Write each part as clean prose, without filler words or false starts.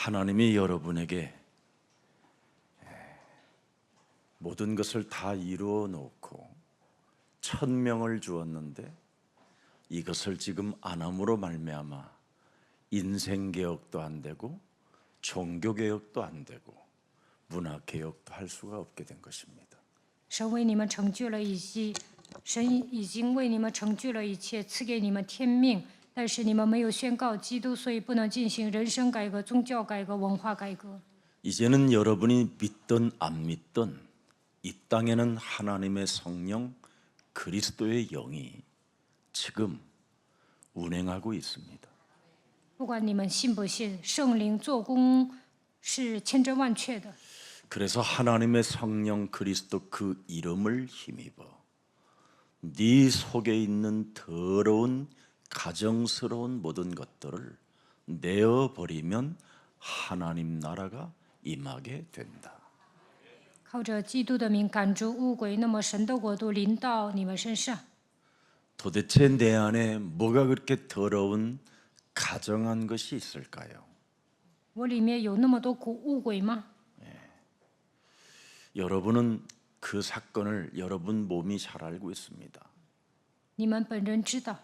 하나님이 여러분에게 모든 것을 다 이루어 놓고 천명을 주었는데 이것을 지금 안 함으로 말미암아 인생개혁도 안 되고 종교개혁도 안 되고 문화개혁도 할 수가 없게 된 것입니다. 神为你们成就了神已经为你们成就了一切，赐给你们天命，但是你们没有宣告基督，所以不能进行人生改革、宗教改革、文化改革。 이제는 여러분이 믿든 안 믿든 이 땅에는 하나님의 성령 그리스도의 영이 지금 운행하고 있습니다. 不管你们信不信，圣灵做工是千真万确的。 그래서 하나님의 성령 그리스도 그 이름을 힘입어 네 속에 있는 더러운 가정스러운 모든 것들을 내어버리면 하나님 나라가 임하게 된다. 靠着基督的名赶逐污鬼，那么神的国度临到你们身上。 도대체 내 안에 뭐가 그렇게 더러운 가정한 것이 있을까요? 我里面有那么多污鬼吗？ 여러분은 그 사건을 여러분 몸이 잘 알고 있습니다. 你们本人知道，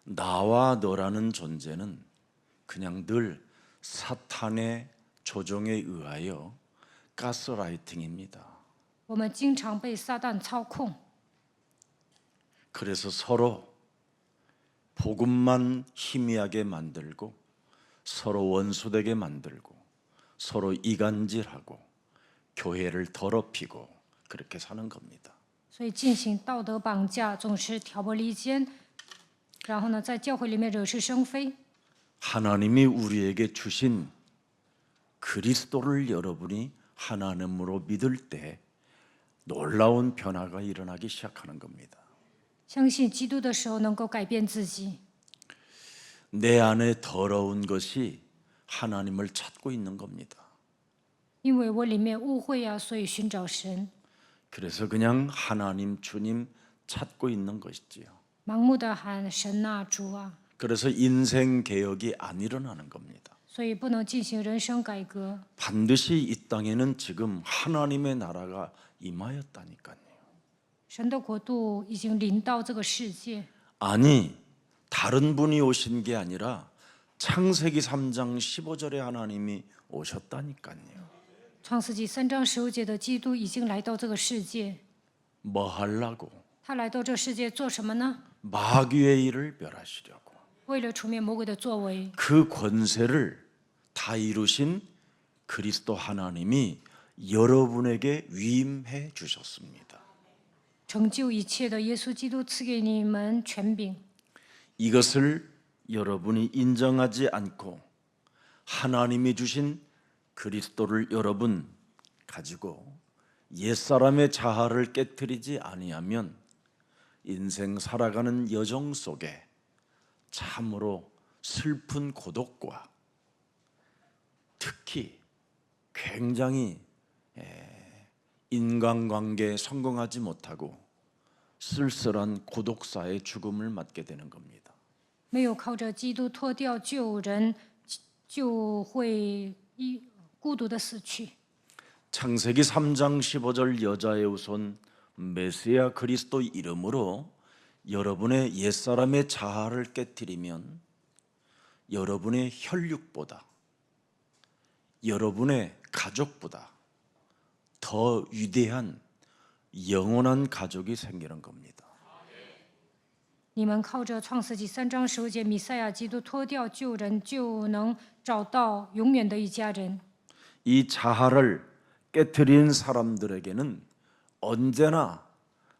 나와 너라는 존재는 그냥 늘 사탄의 조종에 의하여 가스라이팅입니다. 我们经常被撒旦操控， 그래서 서로 복음만 희미하게 만들고 서로 원수되게 만들고 서로 이간질하고 교회를 더럽히고 그렇게 사는 겁니다. 所以进行道德绑架，总是挑拨离间，然后呢，在教会里面惹是生非。 하나님이 우리에게 주신 그리스도를 여러분이 하나님으로 믿을 때 놀라운 변화가 일어나기 시작하는 겁니다. 相信基督的时候，能够改变自己。 내 안에 더러운 것이 하나님을 찾고 있는 겁니다. 因为我里面污秽啊，所以寻找神， 그래서 그냥 하나님 주님 찾고 있는 것이지요. 盲目的喊神啊、主啊， 그래서 인생 개혁이 안 일어나는 겁니다. 所以不能进行人生改革。 반드시 이 땅에는 지금 하나님의 나라가 임하였다니까요. 神的国度已经临到这个世界， 아니 다른 분이 오신 게 아니라 창세기 3장 15절에 하나님이 오셨다니까요. 创世纪3章15节的基督已经来到这个世界。 뭐 하려고? 他来到这世界做什么呢？ 마귀의 일을 멸하시려고. 为了除灭魔鬼的作为， 그 권세를 다 이루신 그리스도 하나님이 여러분에게 위임해 주셨습니다. 成就一切的耶稣基督赐给你们权柄。 이것을 여러분이 인정하지 않고 하나님이 주신 그리스도를 여러분 가지고 옛사람의 자아를 깨트리지 아니하면 인생 살아가는 여정 속에 참으로 슬픈 고독과 특히 굉장히 인간관계에 성공하지 못하고 쓸쓸한 고독사의 죽음을 맞게 되는 겁니다. 没有靠着基督脱掉旧人，就会孤独的死去。 창세기 3장 15절 여자의 후손 메시아 그리스도 이름으로 여러분의 옛사람의 자아를 깨트리면 여러분의 혈육보다 여러분의 가족보다 더 위대한 영원한 가족이 생기는 겁니다. 你们靠着创世纪3章15节弥赛亚基督脱掉旧人，就能找到永远的一家人。 이 자아를 깨트린 사람들에게는 언제나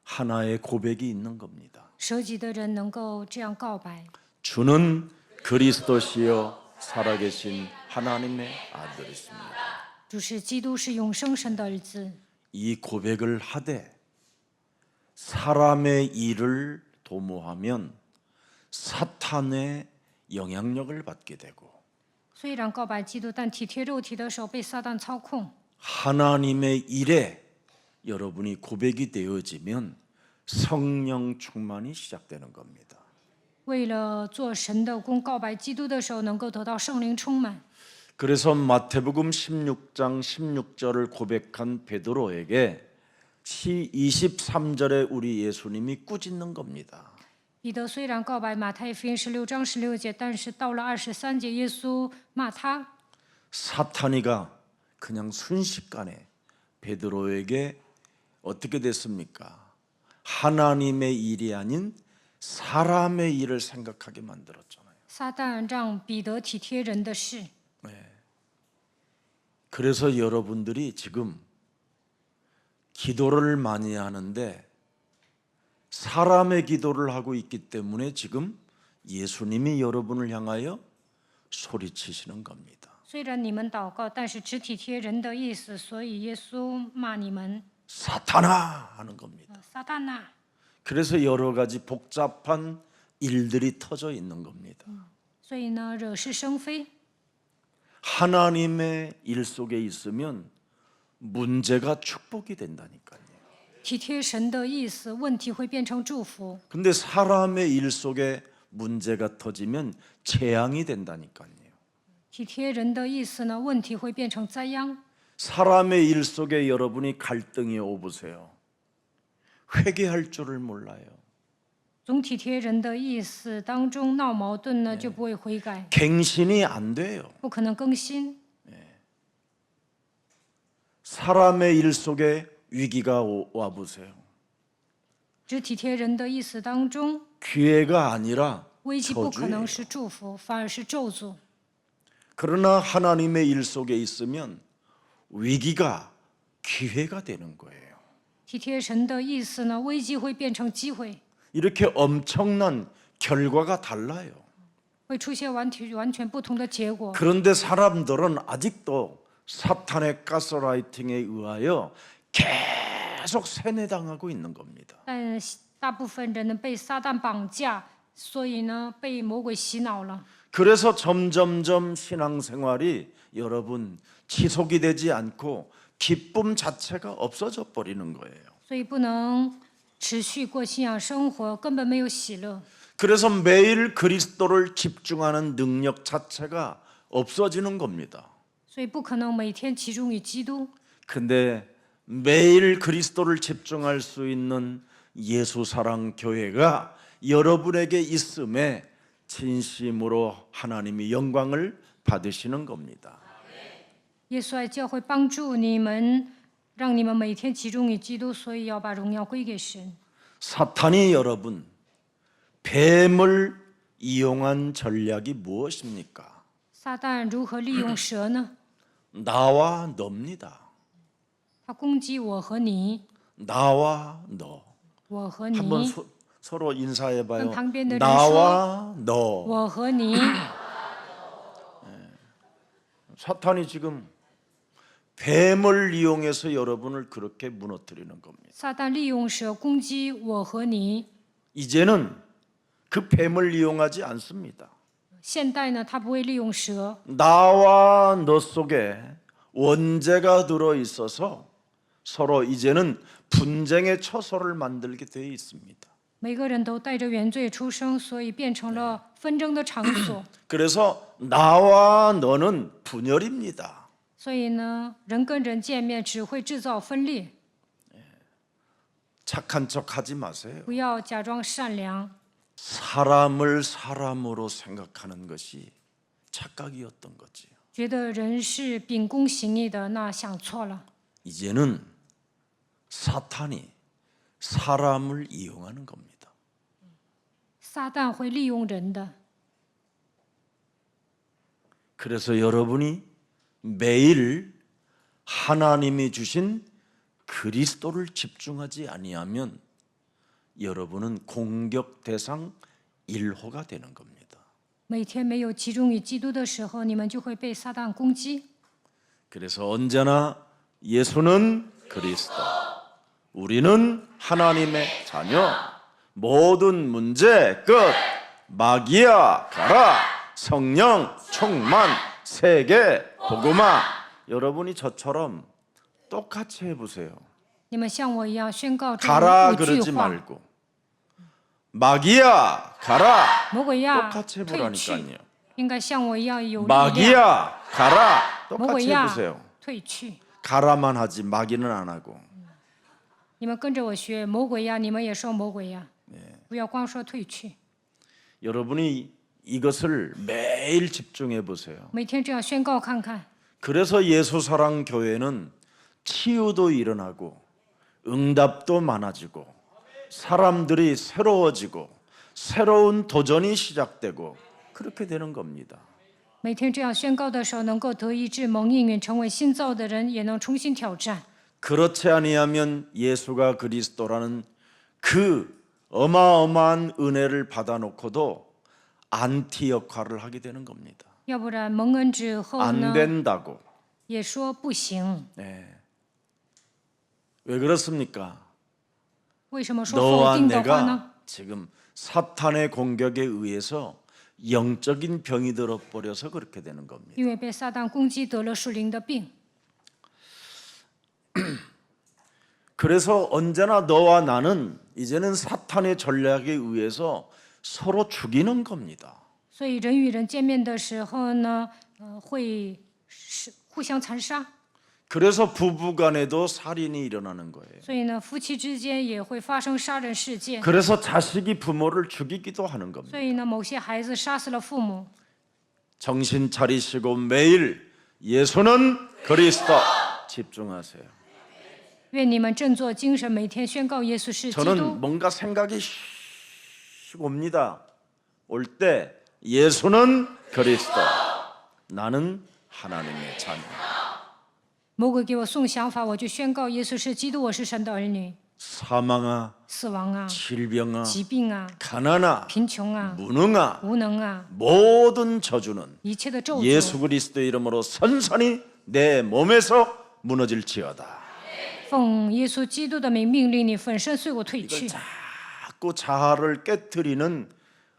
하나의 고백이 있는 겁니다. 舍己的人能够这样告白： 주는 그리스도시요 살아계신 하나님의 아들이십니다. 主是基督，是永生神的儿子。 이 고백을 하되 사람의 일을 도모하면 사탄의 영향력을 받게 되고 虽然告白基督，但体贴肉体的时候被撒旦操控。 하나님의 일에 여러분이 고백이 되어지면 성령 충만이 시작되는 겁니다. 为了做神的工，告白基督的时候，能够得到圣灵充满。 그래서 마태복음 16장 16절을 고백한 베드로에게 23절에 우리 예수님이 꾸짖는 겁니다. 彼得虽然告白马太福音16章16节，但是到了23节，耶稣骂他。 사탄이가 그냥 순식간에 베드로에게 어떻게 됐습니까? 하나님의 일이 아닌 사람의 일을 생각하게 만들었잖아요. 撒旦让彼得体贴人的事， 그래서 여러분들이 지금 기도를 많이 하는데 사람의 기도를 하고 있기 때문에 지금 예수님이 여러분을 향하여 소리치시는 겁니다. 虽然你们祷告，但是只体贴人的意思，所以耶稣骂你们 사탄아 하는 겁니다. 撒旦呐、 그래서 여러 가지 복잡한 일들이 터져 있는 겁니다. 所以呢，惹是生非。 하나님의 일 속에 있으면 문제가 축복이 된다니까요. 体贴神的意思，问题会变成祝福； 근데 사람의 일 속에 문제가 터지면 재앙이 된다니까요. 体贴人的意思呢，问题会变成灾殃。 사람의 일 속에 여러분이 갈등이 오보세요. 회개할 줄을 몰라요. 总体贴人的意思当中闹矛盾呢，就不会悔改， 갱신이 안 돼요. 不可能更新。 사람의 일 속에 위기가 와보세요. 只体贴人的意思当中， 기회가 아니라 危机不可能 저주예요. 是祝福，反而是咒诅。 그러나 하나님의 일 속에 있으면 위기가 기회가 되는 거예요. 体贴神的意思呢，危机会变成机会， 이렇게 엄청난 결과가 달라요. 会出现完全不同的结果。 그런데 사람들은 아직도 사탄의 가스라이팅에 의하여 계속 세뇌당하고 있는 겁니다. 但大部分人呢被撒旦绑架，所以呢被魔鬼洗脑了。 그래서 점점점 신앙생활이 여러분 지속이 되지 않고 기쁨 자체가 없어져 버리는 거예요. 所以不能持续过信仰生活，根本没有喜乐。 그래서 매일 그리스도를 집중하는 능력 자체가 없어지는 겁니다. 所以不可能每天集中于基督。 근데 매일 그리스도를 집중할 수 있는 예수사랑 교회가 여러분에게 있음에 진심으로 하나님이 영광을 받으시는 겁니다. 耶稣爱教会帮助你们，让你们每天集中于基督，所以要把荣耀归给神。 사탄이 여러분 뱀을 이용한 전략이 무엇입니까? 撒旦如何利用蛇呢？ 나와 너입니다. 他攻击我和你， 나와 너. 我和 한번 你， 서로 인사해봐요. 跟旁边的人 나와 너. 我和你。 사탄이 지금 뱀을 이용해서 여러분을 그렇게 무너뜨리는 겁니다. 撒旦利用蛇攻击我和你。 이제는 그 뱀을 이용하지 않습니다. 现代呢，他不会利用蛇， 나와 너 속에 원죄가 들어 있어서 서로 이제는 분쟁의 처소를 만들게 되어 있습니다. 每个人都带着原罪出生，所以变成了纷争的场所。 그래서 나와 너는 분열입니다. 所以呢，人跟人见面只会制造分裂， 착한 척하지 마세요. 不要假装善良。 사람을 사람으로 생각하는 것이 착각이었던 거지요. 觉得人是秉公行义的，那想错了。 이제는 사탄이 사람을 이용하는 겁니다. 撒旦会利用人的， 그래서 여러분이 매일 하나님이 주신 그리스도를 집중하지 아니하면 여러분은 공격 대상 1호가 되는 겁니다. 每天没有集中于基督的时候，你们就会被撒旦攻击。 그래서 언제나 예수는 그리스도, 우리는 하나님의 자녀, 모든 문제 끝, 마귀야 가라, 성령 충만, 세계 복음화. 여러분이 저처럼 똑같이 해보세요. 你们像我一样宣告这 가라 5句 그러지 话： 말고 마귀야 가라 魔鬼呀， 똑같이 退去！ 해보라니까요. 应该像我一样有力量。 마귀야 가라. 魔鬼 똑같이 呀 해보세요. ，退去！ 가라만 하지 마귀는 안 하고. 你们跟着我学，魔鬼呀，你们也说魔鬼呀，不要光说退去， 여러분이 이것을 매일 집중해 보세요. 每天这样宣告看看。 그래서 예수사랑 교회는 치유도 일어나고 응답도 많아지고 사람들이 새로워지고 새로운 도전이 시작되고 그렇게 되는 겁니다. 每天这样宣告的时候，能够得医治、蒙应允，成为新造的人，也能重新挑战。 그렇지 아니하면 예수가 그리스도라는 그 어마어마한 은혜를 받아놓고도 안티 역할을 하게 되는 겁니다. 要不然蒙恩之后 안 呢， 된다고. 也说不行。 네. 왜 그렇습니까? 为什么说 너와 否定的话呢？ 내가 지금 사탄의 공격에 의해서 영적인 병이 들어버려서 그렇게 되는 겁니다. 因为被撒旦攻击得了属灵的病， 그래서 언제나 너와 나는 이제는 사탄의 전략에 의해서 서로 죽이는 겁니다. 所以人与人见面的时候呢，会互相残杀。 그래서 부부간에도 살인이 일어나는 거예요. 所以呢，夫妻之间也会发生杀人事件。 그래서 자식이 부모를 죽이기도 하는 겁니다. 所以呢，某些孩子杀死了父母。 정신 차리시고 매일 예수는 그리스도 집중하세요. 愿你们振作精神，每天宣告耶稣是基督。 저는 뭔가 생각이 씩 옵니다. 올 때 예수는 그리스도, 나는 하나님의 자녀. 魔鬼给我送想法，我就宣告耶稣是基督，我是神的儿女。 사망아, 死亡啊， 질병아, 疾病啊， 가난아, 贫穷啊， 무능아, 无能啊， 모든 저주는 一切的咒诅， 예수 그리스도의 이름으로 선선히 내 몸에서 무너질지어다. 奉耶稣基督的名命令你粉身碎骨退去。 자꾸 자아를 깨트리는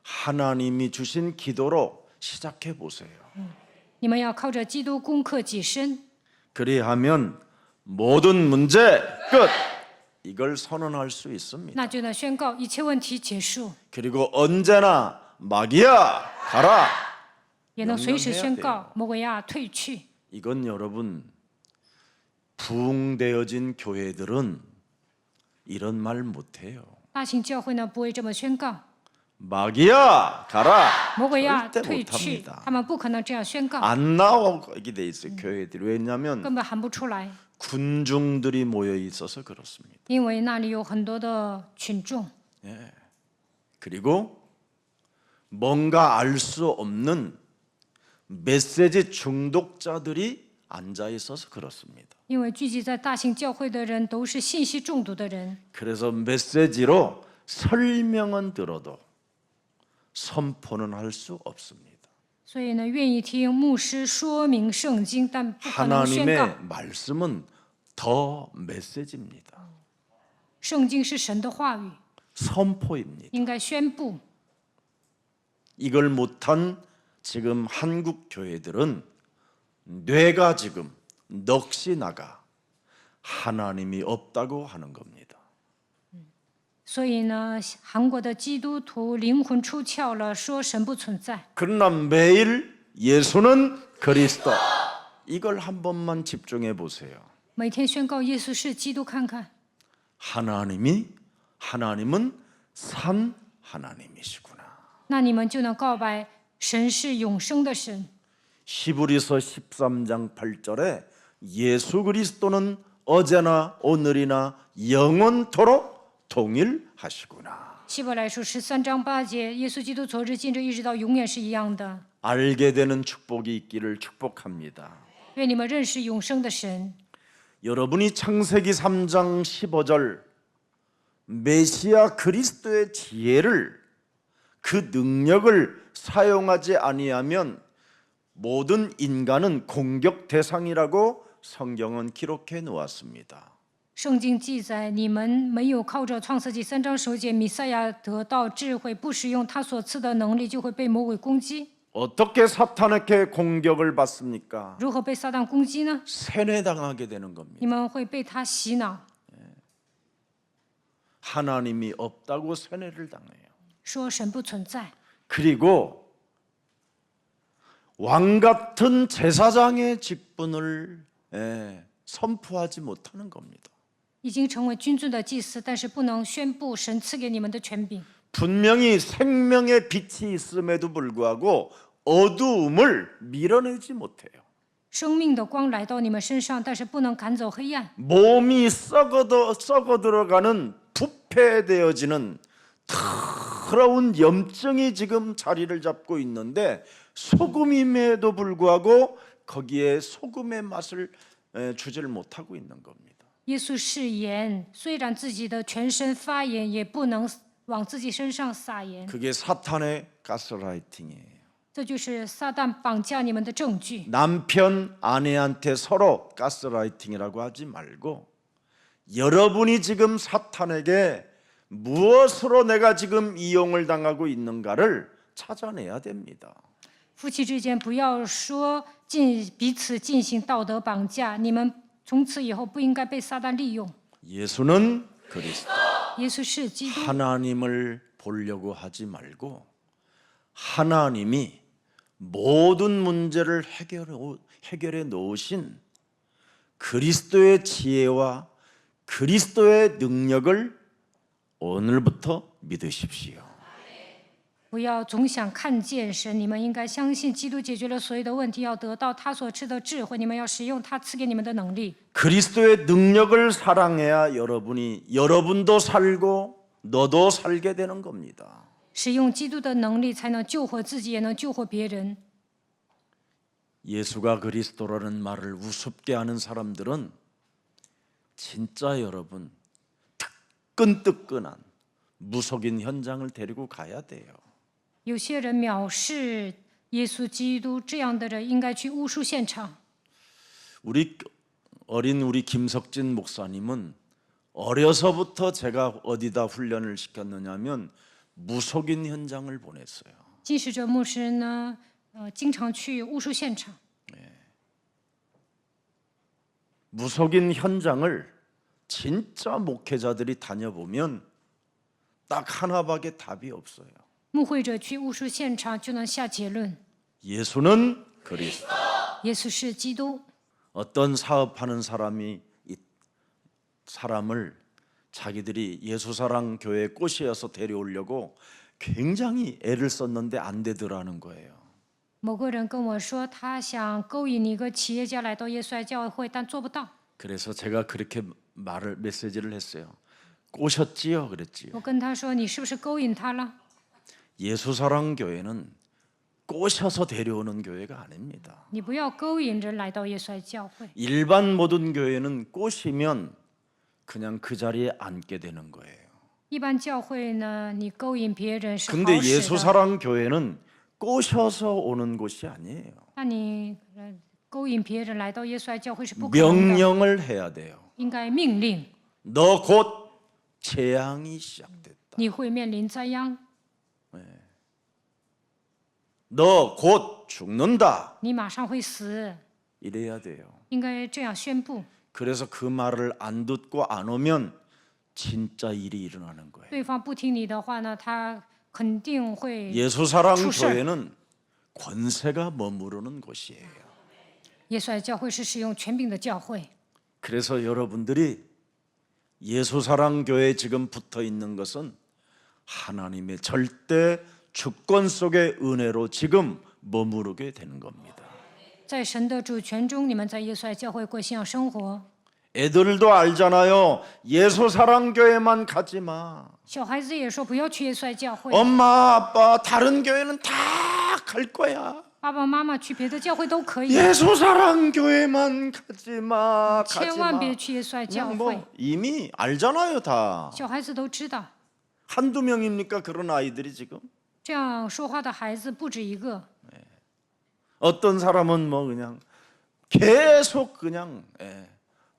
하나님이 주신 기도로 시작해 보세요. 你们要靠着基督攻克己身， 그리하면 모든 문제 끝. 이걸 선언할 수 있습니다. 那就能宣告一切问题结束， 그리고 언제나 마귀야 가라. 也能随时宣 명령해야 告魔鬼呀退去。 이건 여러분 부흥되어진 교회들은 이런 말 못해요. 大型教会呢不会这么宣告， 마귀야 가라. 魔鬼呀 절대 退去， 못합니다. 他们不可能这样宣告， 안 나오게 돼 있어요. 교회들이. 왜냐하면 根本喊不出来， 군중들이 모여 있어서 그렇습니다. 因为那里有很多的群众， 그리고 뭔가 알 수 없는 메시지 중독자들이 앉아 있어서 그렇습니다. 因为聚集在大型教会的人都是信息中毒的人， 그래서 메시지로 설명은 들어도 선포는 할 수 없습니다. 所以呢，愿意听牧师说明圣经，但不可能宣告。 하나님의 말씀은 더 메시지입니다. 圣经是神的话语， 선포입니다. 应该宣布。 이걸 못한 지금 한국 교회들은 뇌가 지금 넋이 나가 하나님이 없다고 하는 겁니다. 所以呢，韩国的基督徒灵魂出窍了，说神不存在。 그러나 매일 예수는 그리스도. 이걸 한 번만 집중해 보세요. 每天宣告耶稣是基督，看看 하나님은 산 하나님이시구나. 那你们就能告白神是永生的神。 히브리서 13장 8절에 예수 그리스도는 어제나 오늘이나 영원토록 동일하시구나. 希伯来书13章8节，耶稣基督昨日、今日、一直到永远是一样的。 알게 되는 축복이 있기를 축복합니다. 愿你们认识永生的神。 여러분이 창세기 3장 15절 메시아 그리스도의 지혜를 그 능력을 사용하지 아니하면 모든 인간은 공격 대상이라고 성경은 기록해 놓았습니다. 圣经记载，你们没有靠着创世纪3章9节弥赛亚得到智慧，不使用他所赐的能力，就会被魔鬼攻击。 어떻게 사탄에게 공격을 받습니까? 如何被撒旦攻击呢？ 세뇌당하게 되는 겁니다. 你们会被他洗脑， 하나님이 없다고 세뇌를 당해요. 说神不存在。 그리고 왕 같은 제사장의 직분을 선포하지 못하는 겁니다. 已经成为君尊的祭司，但是不能宣布神赐给你们的权柄。 분명히 생명의 빛이 있음에도 불구하고 어두움을 밀어내지 못해요. 生命的光来到你们身上，但是不能赶走黑暗。 몸이 썩어 들어가는 부패되어지는 더러운 염증이 지금 자리를 잡고 있는데 소금임에도 불구하고 거기에 소금의 맛을 주지를 못하고 있는 겁니다. 耶稣是盐，虽然自己的全身发炎，也不能往自己身上撒盐。 그게 사탄의 가스라이팅이에요. 这就是撒旦绑架你们的证据。 남편 아내한테 서로 가스라이팅이라고 하지 말고 여러분이 지금 사탄에게 무엇으로 내가 지금 이용을 당하고 있는가를 찾아내야 됩니다. 夫妻之间不要说彼此进行道德绑架，你们从此以后不应该被撒旦利用。 예수는 그리스도. 耶稣是基督， 하나님을 보려고 하지 말고 하나님이 모든 문제를 해결해 놓으신 그리스도의 지혜와 그리스도의 능력을 오늘부터 믿으십시오. 不要总想看见神，你们应该相信基督解决了所有的问题，要得到他所赐的智慧，你们要使用他赐给你们的能力。 그리스도의 능력을 사랑해야 여러분도 살고 너도 살게 되는 겁니다. 使用基督的能力，才能救活自己，也能救活别人。 예수가 그리스도라는 말을 우습게 하는 사람들은 진짜 여러분 뜨끈뜨끈한 무속인 현장을 데리고 가야 돼요. 有些人藐视耶稣基督，这样的人应该去巫术现场。 우리 김석진 목사님은 어려서부터 제가 어디다 훈련을 시켰느냐면 무속인 현장을 보냈어요. 金使者牧师呢，经常去巫术现场。 무속인 현장을 진짜 목회자들이 다녀보면 딱 하나밖에 답이 없어요. 牧会者去巫术现场就能下结论： 예수는 그리스도. 耶稣是基督。 어떤 사업하는 사람을 자기들이 예수사랑 교회 꼬시어서 데려오려고 굉장히 애를 썼는데 안 되더라는 거예요. 某个人跟我说，他想勾引你一个企业家来到耶稣爱教会，但做不到。 그래서 제가 그렇게 메시지를 했어요. 꼬셨지요? 그랬지요. 我跟他说：“你是不是勾引他了？ 예수사랑 교회는 꼬셔서 데려오는 교회가 아닙니다. 你不要勾引人来到耶稣爱教会。 일반 모든 교회는 꼬시면 그냥 그 자리에 앉게 되는 거예요. 一般教会呢，你勾引别人是好 근데 使的， 예수사랑 교회는 꼬셔서 오는 곳이 아니에요. 那你勾引别人来到耶稣爱教会是不可能的， 명령을 해야 돼요. 应该命令。 너 곧 재앙이 시작됐다. 你会面临灾殃， 너 곧 죽는다. 你马上会死， 이래야 돼요. 应该这样宣布。 그래서 그 말을 안 듣고 안 오면 진짜 일이 일어나는 거예요. 对方不听你的话呢，他肯定会 예수사랑 출ser. 교회는 권세가 머무르는 곳이에요. 耶稣爱教会是使用权柄的教会。 그래서 여러분들이 예수사랑 교회에 지금 붙어 있는 것은 하나님의 절대 주권 속의 은혜로 지금 머무르게 되는 겁니다. 在神的主权中，你们在耶稣爱教会过信仰生活。 애들도 알잖아요. 예수사랑 교회만 가지 마. 小孩子也说不要去耶稣爱教会， 엄마 아빠 다른 교회는 다 갈 거야. 爸爸妈妈去别的教会都可以， 예수사랑 교회만 가지 마. 가지 千万 마. 别去耶稣爱教 그냥 会。 뭐 이미 알잖아요 다. 小孩子都知道， 한두 명입니까 그런 아이들이 지금? 这样说话的孩子不止一个。 어떤 사람은 뭐 그냥 계속 그냥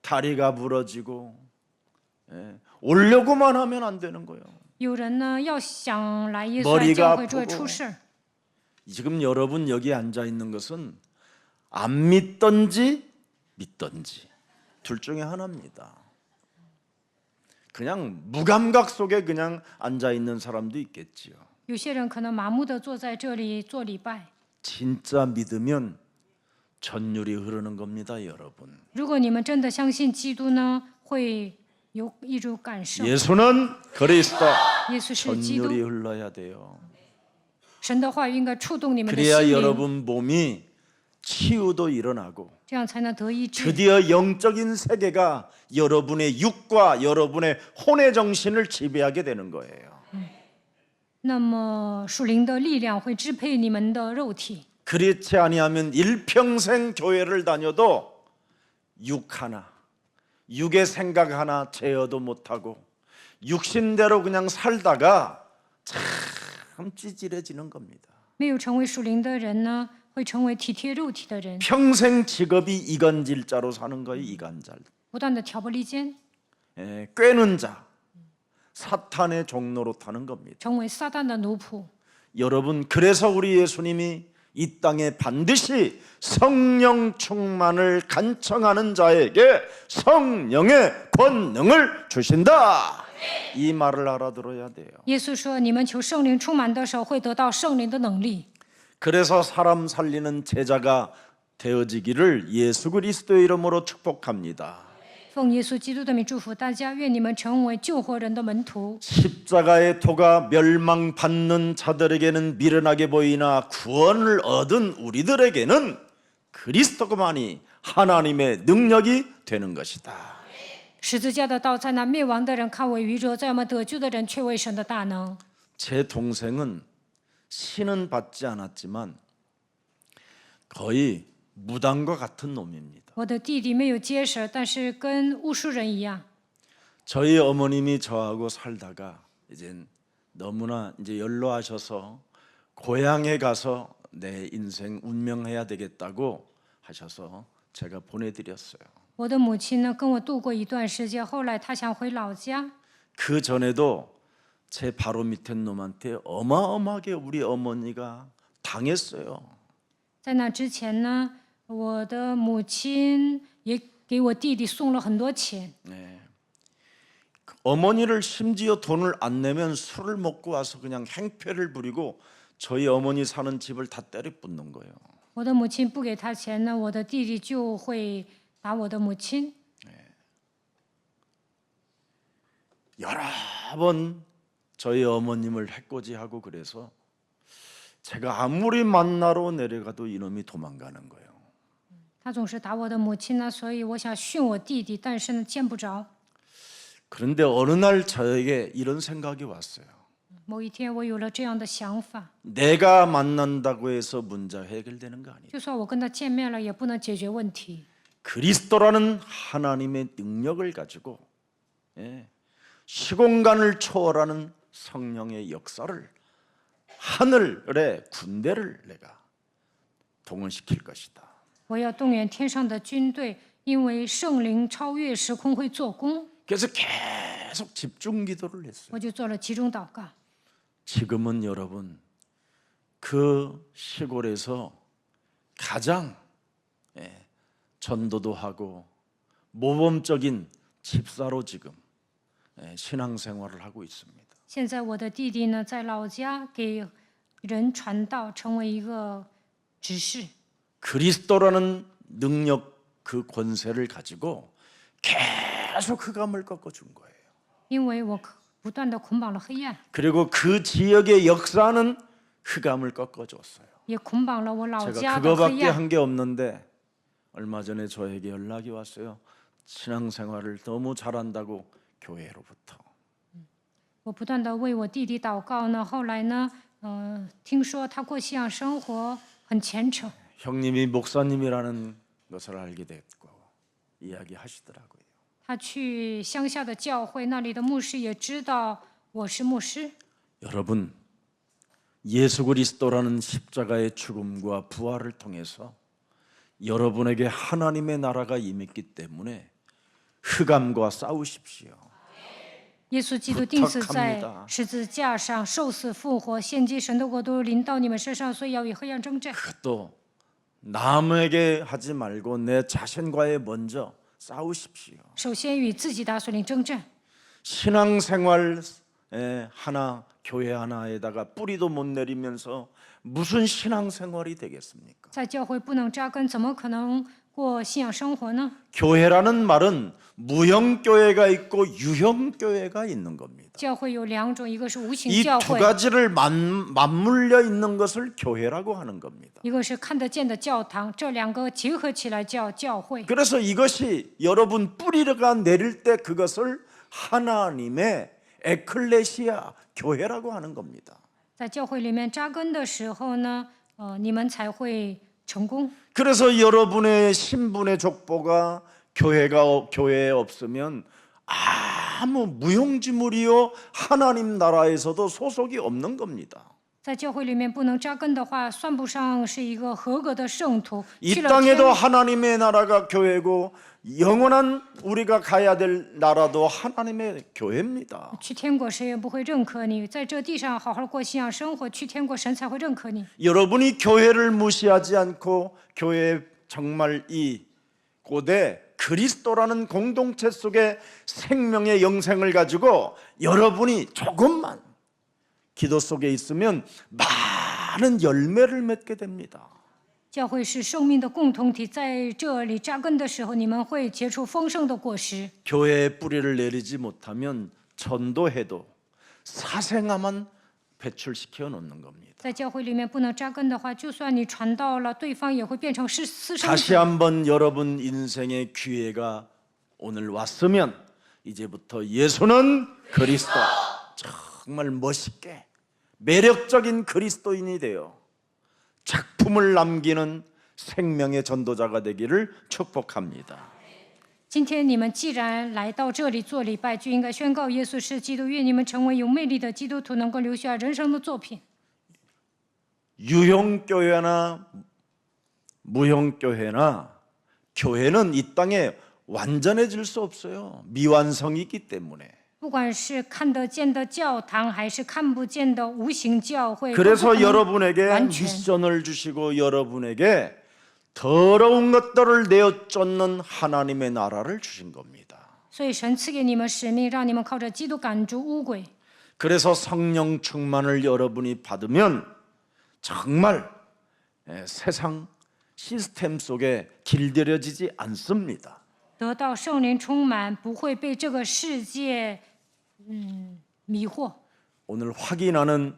다리가 부러지고 오려고만 하면 안 되는 거예요. 有人呢要想来耶稣爱教会，就会出事儿。 지금 여러분 여기 앉아 있는 것은 안 믿던지 믿던지 둘 중에 하나입니다. 그냥 무감각 속에 그냥 앉아 있는 사람도 있겠지요. 有些人可能麻木的坐在这里做礼拜， 진짜 믿으면 전율이 흐르는 겁니다, 여러분. 如果你们真的相信基督呢，会有一种感受， 예수는 그리스도. 耶稣是基督， 전율이 흘러야 돼요. 神的话语应该触动你们的 그래야 心灵， 여러분 몸이 치유도 일어나고 这样才能得医治。 드디어 영적인 세계가 여러분의 육과 여러분의 혼의 정신을 지배하게 되는 거예요. 那么属灵的力量会支配你们的肉体。 그렇지 아니하면 일평생 교회를 다녀도 육 하나, 육의 생각 하나 제어도 못하고 육신대로 그냥 살다가 참 찌질해지는 겁니다. 没有成为属灵的人呢，会成为体贴肉体的人， 평생 직업이 이간질자로 사는 거예요. 이간질. 不断的挑拨离间， 꿰는 자, 사탄의 종로로 타는 겁니다. 成为撒旦的奴仆。 여러분, 그래서 우리 예수님이 이 땅에 반드시 성령 충만을 간청하는 자에게 성령의 권능을 주신다. 이 말을 알아들어야 돼요. 耶稣说：“你们求圣灵充满的时候，会得到圣灵的能力。 그래서 사람 살리는 제자가 되어지기를 예수 그리스도의 이름으로 축복합니다. 奉耶稣基督的名祝福大家，愿你们成为救活人的门徒。 십자가의 도가 멸망받는 자들에게는 미련하게 보이나 구원을 얻은 우리들에게는 그리스도만이 하나님의 능력이 되는 것이다. 十字架的道在那灭亡的人看为愚拙，在我们得救的人却为神的大能。 제 동생은 신은 받지 않았지만 거의 무당과 같은 놈입니다. 我的弟弟没有结实，但是跟巫术人一样。 저희 어머님이 저하고 살다가 이제 너무나 이제 연로하셔서 고향에 가서 내 인생 운명해야 되겠다고 하셔서 제가 보내드렸어요. 我的母亲呢，跟我度过一段时间，后来她想回老家。 그 전에도 제 바로 밑에 놈한테 어마어마하게 우리 어머니가 당했어요. 在那之前呢，我的母亲也给我弟弟送了很多钱。 어머니를 심지어 돈을 안 내면 술을 먹고 와서 그냥 행패를 부리고 저희 어머니 사는 집을 다 때려 붓는 거예요. 我的母亲不给他钱呢，我的弟弟就会打我的母亲。 여러 번 저희 어머님을 해코지하고 그래서 제가 아무리 만나러 내려가도 이놈이 도망가는 거예요. 他总是打我的母亲呢，所以我想训我弟弟，但是呢见不着。 그런데 어느 날 저에게 이런 생각이 왔어요. 某一天我有了这样的想法， 내가 만난다고 해서 문제 해결되는 거 아니에요. 就算我跟他见面了，也不能解决问题。 그리스도라는 하나님의 능력을 가지고 시공간을 초월하는 성령의 역사를 하늘의 군대를 내가 동원시킬 것이다. 我要动员天上的军队，因为圣灵超越时空会做工。 그래서 계속 집중 기도를 했어요. 我就做了集中祷告。 지금은 여러분 그 시골에서 가장 전도도 하고 모범적인 집사로 지금 신앙생활을 하고 있습니다. 现在我的弟弟呢，在老家给人传道，成为一个执事。 그리스도라는 능력 그 권세를 가지고 계속 흑암을 꺾어준 거예요. 因为我不断的捆绑了黑暗， 그리고 그 지역의 역사는 흑암을 꺾어줬어요. 也捆绑了我老 제가 家的黑 그거밖에 暗。 한 게 없는데 얼마 전에 저에게 연락이 왔어요. 신앙생활을 너무 잘한다고 교회로부터. 我不断的为我弟弟祷告呢，后来呢，听说他过信仰生活很虔诚， 형님이 목사님이라는 것을 알게 됐고 이야기하시더라고요. 他去乡下的教会，那里的牧师也知道我是牧师。 여러분 예수 그리스도라는 십자가의 죽음과 부활을 통해서 여러분에게 하나님의 나라가 임했기 때문에 흑암과 싸우십시오. 耶稣基督钉死在十字架上，受死复活，献祭神的国度临到你们身上，所以要与黑暗征战。 그것도 남에게 하지 말고 내 자신과의 먼저 싸우십시오. 首先与自己打属灵征战。 신앙생활 하나 교회 하나에다가 뿌리도 못 내리면서 무슨 신앙생활이 되겠습니까? 在教会不能扎根，怎么可能过信仰生活呢？ 교회라는 말은 무형교회가 있고 유형교회가 있는 겁니다. 教会有两种，一个是无形 이 教 두 会， 가지를 맞물려 있는 것을 교회라고 하는 겁니다. 一个是看得见的教堂，这两个结合起来叫教会。 그래서 이것이 여러분 뿌리가 내릴 때 그것을 하나님의 에클레시아 교회라고 하는 겁니다. 在教会里面扎根的时候呢，你们才会成功。 그래서 여러분의 신분의 족보가 교회에 없으면 아무 무용지물이요 하나님 나라에서도 소속이 없는 겁니다. 在教会里面不能扎根的话，算不上是一个合格的圣徒。 이 去了 땅에도 天， 하나님의 나라가 교회고 영원한 우리가 가야 될 나라도 하나님의 교회입니다. 去天国谁也不会认可你。在这地上好好过信仰生活，去天国神才会认可你。 여러분이 교회를 무시하지 않고 교회 정말 이 고대 그리스도라는 공동체 속에 생명의 영생을 가지고 여러분이 조금만 기도 속에 있으면 많은 열매를 맺게 됩니다. 教会是生命的共同体，在这里扎根的时候，你们会结出丰盛的果实。 교회에 뿌리를 내리지 못하면 전도해도 사생아만 배출시켜 놓는 겁니다. 在教会里面不能扎根的话，就算你传道了，对方也会变成私生 다시 子。 한번 여러분 인생의 기회가 오늘 왔으면 이제부터 예수는 그리스도, 정말 멋있게 매력적인 그리스도인이 되어 작품을 남기는 생명의 전도자가 되기를 축복합니다. 今天你们既然来到这里做礼拜，就应该宣告耶稣是基督，愿你们成为有魅力的基督徒，能够留下人生的作品。 유형교회나 무형교회나 교회는 이 땅에 완전해질 수 없어요. 미완성이 있기 때문에. 不管是看得见的教堂，还是看不见的无形教会，都不 그래서 可能 여러분에게 完全。 미션을 주시고 여러분에게 더러운 것들을 내어쫓는 하나님의 나라를 주신 겁니다. 所以神赐给你们使命，让你们靠着基督赶逐污鬼。 그래서 성령 충만을 여러분이 받으면 정말 세상 시스템 속에 길들여지지 않습니다. 得到圣灵充满，不会被这个世界迷惑。 오늘 확인하는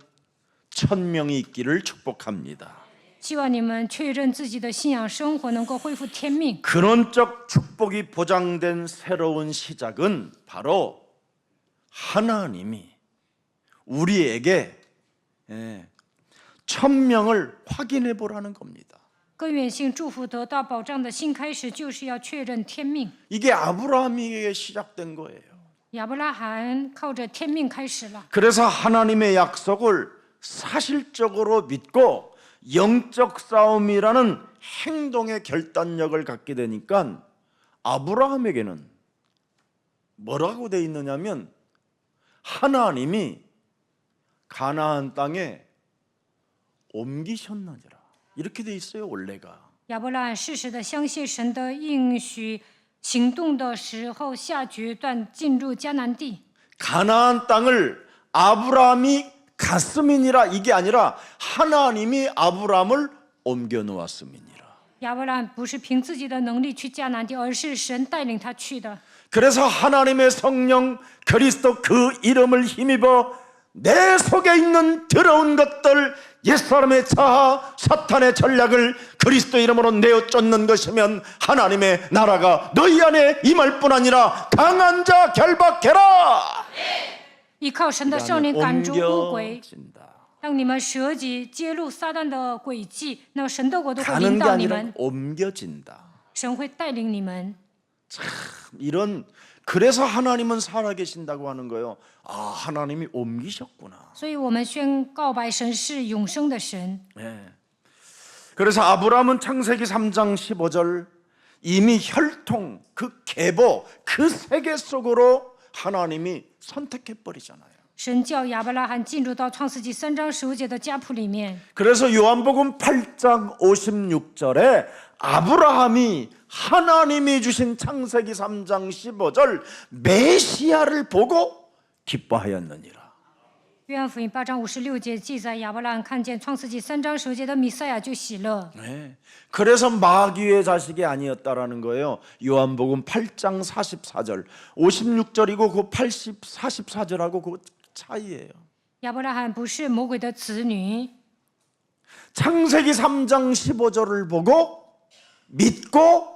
1000명이 있기를 축복합니다. 希望你们确认自己的信仰生活能够恢复天命。 근원적 축복이 보장된 새로운 시작은 바로 하나님이 우리에게 1000명을 확인해 보라는 겁니다. 根源性祝福得到保障的新开始，就是要确认天命。 이게 아브라함에게 시작된 거예요. 亚伯拉罕靠着天命开始了， 그래서 하나님의 약속을 사실적으로 믿고 영적 싸움이라는 행동의 결단력을 갖게 되니까 아브라함에게는 뭐라고 돼 있느냐면 하나님이 가나안 땅에 옮기셨느니라 이렇게 돼 있어요. 원래가 亚伯拉罕适时的相信神的应许，行动的时候下决断进入迦南地。 가나안 땅을 아브라함이 갔음이니라 이게 아니라 하나님이 아브라함을 옮겨 놓았음이니라. 亚伯拉罕不是凭自己的能力去迦南地，而是神带领他去的。 그래서 하나님의 성령 그리스도 그 이름을 힘입어 내 속에 있는 더러운 것들 옛사람의 자아 사탄의 전략을 그리스도 이름으로 내어쫓는 것이면 하나님의 나라가 너희 안에 임할 뿐 아니라 강한 자 결박해라. 依靠神的圣灵赶逐污鬼， 옮겨진다. 让你们舍己揭露撒旦的诡计，那神的国都会 가는 领 게 导你 아니라 们， 옮겨진다. 神会带领你们。 이런 그래서 하나님은 살아계신다고 하는 거예요. 아 하나님이 옮기셨구나. 所以我们宣告白，神是永生的神。 네. 그래서 아브라함은 창세기 3장 15절 이미 혈통 그 계보 그 세계 속으로 하나님이 선택해 버리잖아요. 神叫亚伯拉罕进入到创世纪3章15节的家谱里面。 그래서 요한복음 8장 56절에 아브라함이 하나님이 주신 창세기 3장 15절 메시아를 보고 기뻐하였느니라. 约翰福音8章56节记载，亚伯拉罕看见创世纪3章10节的弥赛亚就喜乐。 네. 그래서 마귀의 자식이 아니었다라는 거예요. 요한복음 8장 44절, 56절이고 그 44절하고 그 차이예요. 亚伯拉罕不是魔鬼的子女。 창세기 3장 15절을 보고 믿고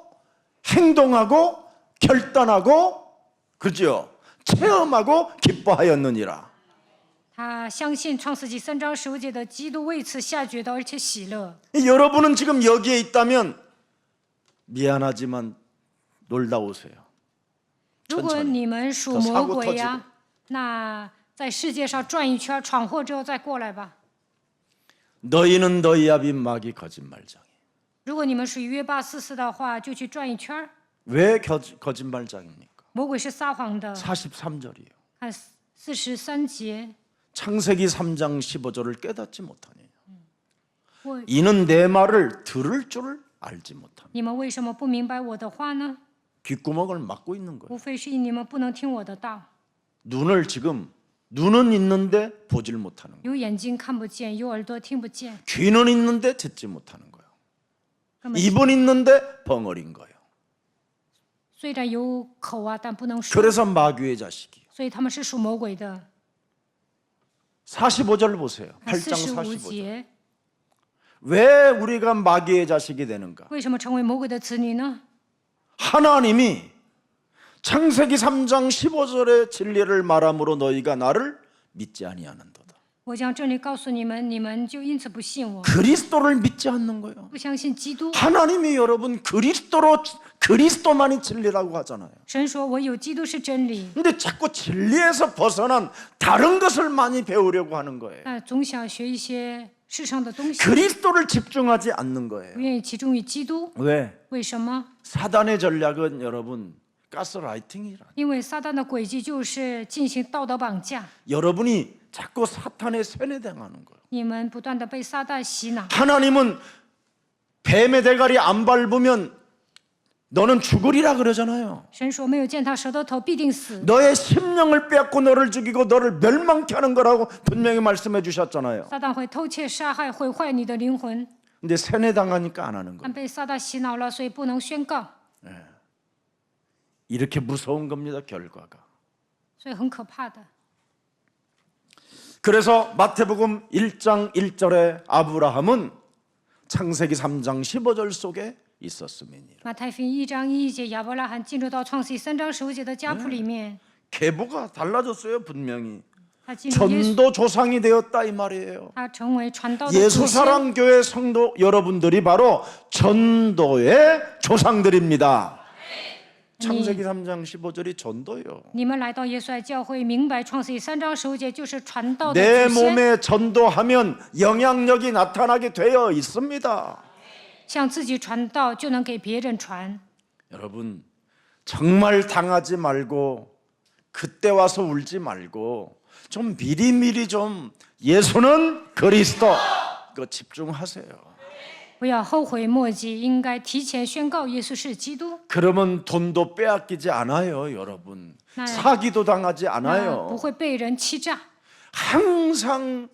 행동하고 결단하고 그죠? 체험하고 기뻐하였느니라. 他相信创世纪3章15节的基督为此下决斗，而且喜乐。 여러분은 지금 여기에 있다면 미안하지만 놀다 오세요. 如果你们属魔鬼呀，那在世界上转一圈，闯祸之后再过来吧。 너희는 너희 아비 마귀 거짓말장이. 如果你们属于约巴44的话，就去转一圈。 왜 거짓말장입니까? 魔鬼是撒谎的。 43절이에요. 看43节， 창세기 3장 15절을 깨닫지 못하니 我 이는 내 말을 들을 줄을 알지 못하니 你们为什么不明白我的话呢？ 귓구멍을 막고 있는 거예요. 无非是因你们不能听我的道。 눈은 있는데 보질 못하는 거예요. 有眼睛看不见，有耳朵听不见， 귀는 있는데 듣지 못하는 거예요. 根本 입은 있는데 벙어린 거예요. 虽然有口啊，但不能说， 그래서 마귀의 자식이에요. 所以他们是属魔鬼的。 45절 보세요. 看 8장 45 45절. 节， 왜 우리가 마귀의 자식이 되는가? 为什么成为魔鬼的子女呢？ 하나님이 창세기 3장 15절의 진리를 말함으로 너희가 나를 믿지 아니하는도다. 我将真理告诉你们，你们就因此不信我， 그리스도를 믿지 않는 거예요. 不相信基督。 하나님이 여러분 그리스도만이 진리라고 하잖아요. 神说：“我有基督是真理。 근데 자꾸 진리에서 벗어난 다른 것을 많이 배우려고 하는 거예요. 但总想学一些世上的东西， 그리스도를 집중하지 않는 거예요. 不愿意集中于基督。 왜? 为什么？ 사단의 전략은 여러분 가스라이팅이라. 因为撒旦的诡计就是进行道德绑架， 여러분이 자꾸 사탄에 세뇌당하는 거예요. 你们不断的被撒旦洗脑。 하나님은 뱀의 대가리 안 밟으면 너는 죽으리라 그러잖아요. 神说：“没有践踏蛇的头，必定死。 너의 심령을 빼앗고 너를 죽이고 너를 멸망케 하는 거라고 분명히 말씀해 주셨잖아요. 撒旦会偷窃、杀害、毁坏你的灵魂。 근데 세뇌당하니까 안 하는 거예요. 但被撒旦洗脑了，所以不能宣告， 이렇게 무서운 겁니다, 결과가. 所以很可怕的。 그래서 마태복음 1장 1절에 아브라함은 창세기 3장 15절 속에 있었음이니라. 马太福音1章1节，亚伯拉罕进入到创世记3章15节的家谱里面， 계보가 달라졌어요, 분명히. 他进入耶稣， 전도 조상이 되었다 이 말이에요. 他成为传道的祖先。 예수사랑교회 성도 여러분들이 바로 전도의 조상들입니다. 창세기 3장 15절이 전도요. 你们来到耶稣爱教会，明白创世记3章15节就是传道的 내 祖先。 몸에 전도하면 영향력이 나타나게 되어 있습니다. 向自己传道，就能给别人传。 여러분 정말 당하지 말고 그때 와서 울지 말고 좀 미리미리 좀 예수는 그리스도 그 집중하세요. 不要后悔莫及，应该提前宣告耶稣是基督。 그러면 돈도 빼앗기지 않아요, 여러분. 네. 사기도 당하지 不 않아요. 会被人欺诈。 항상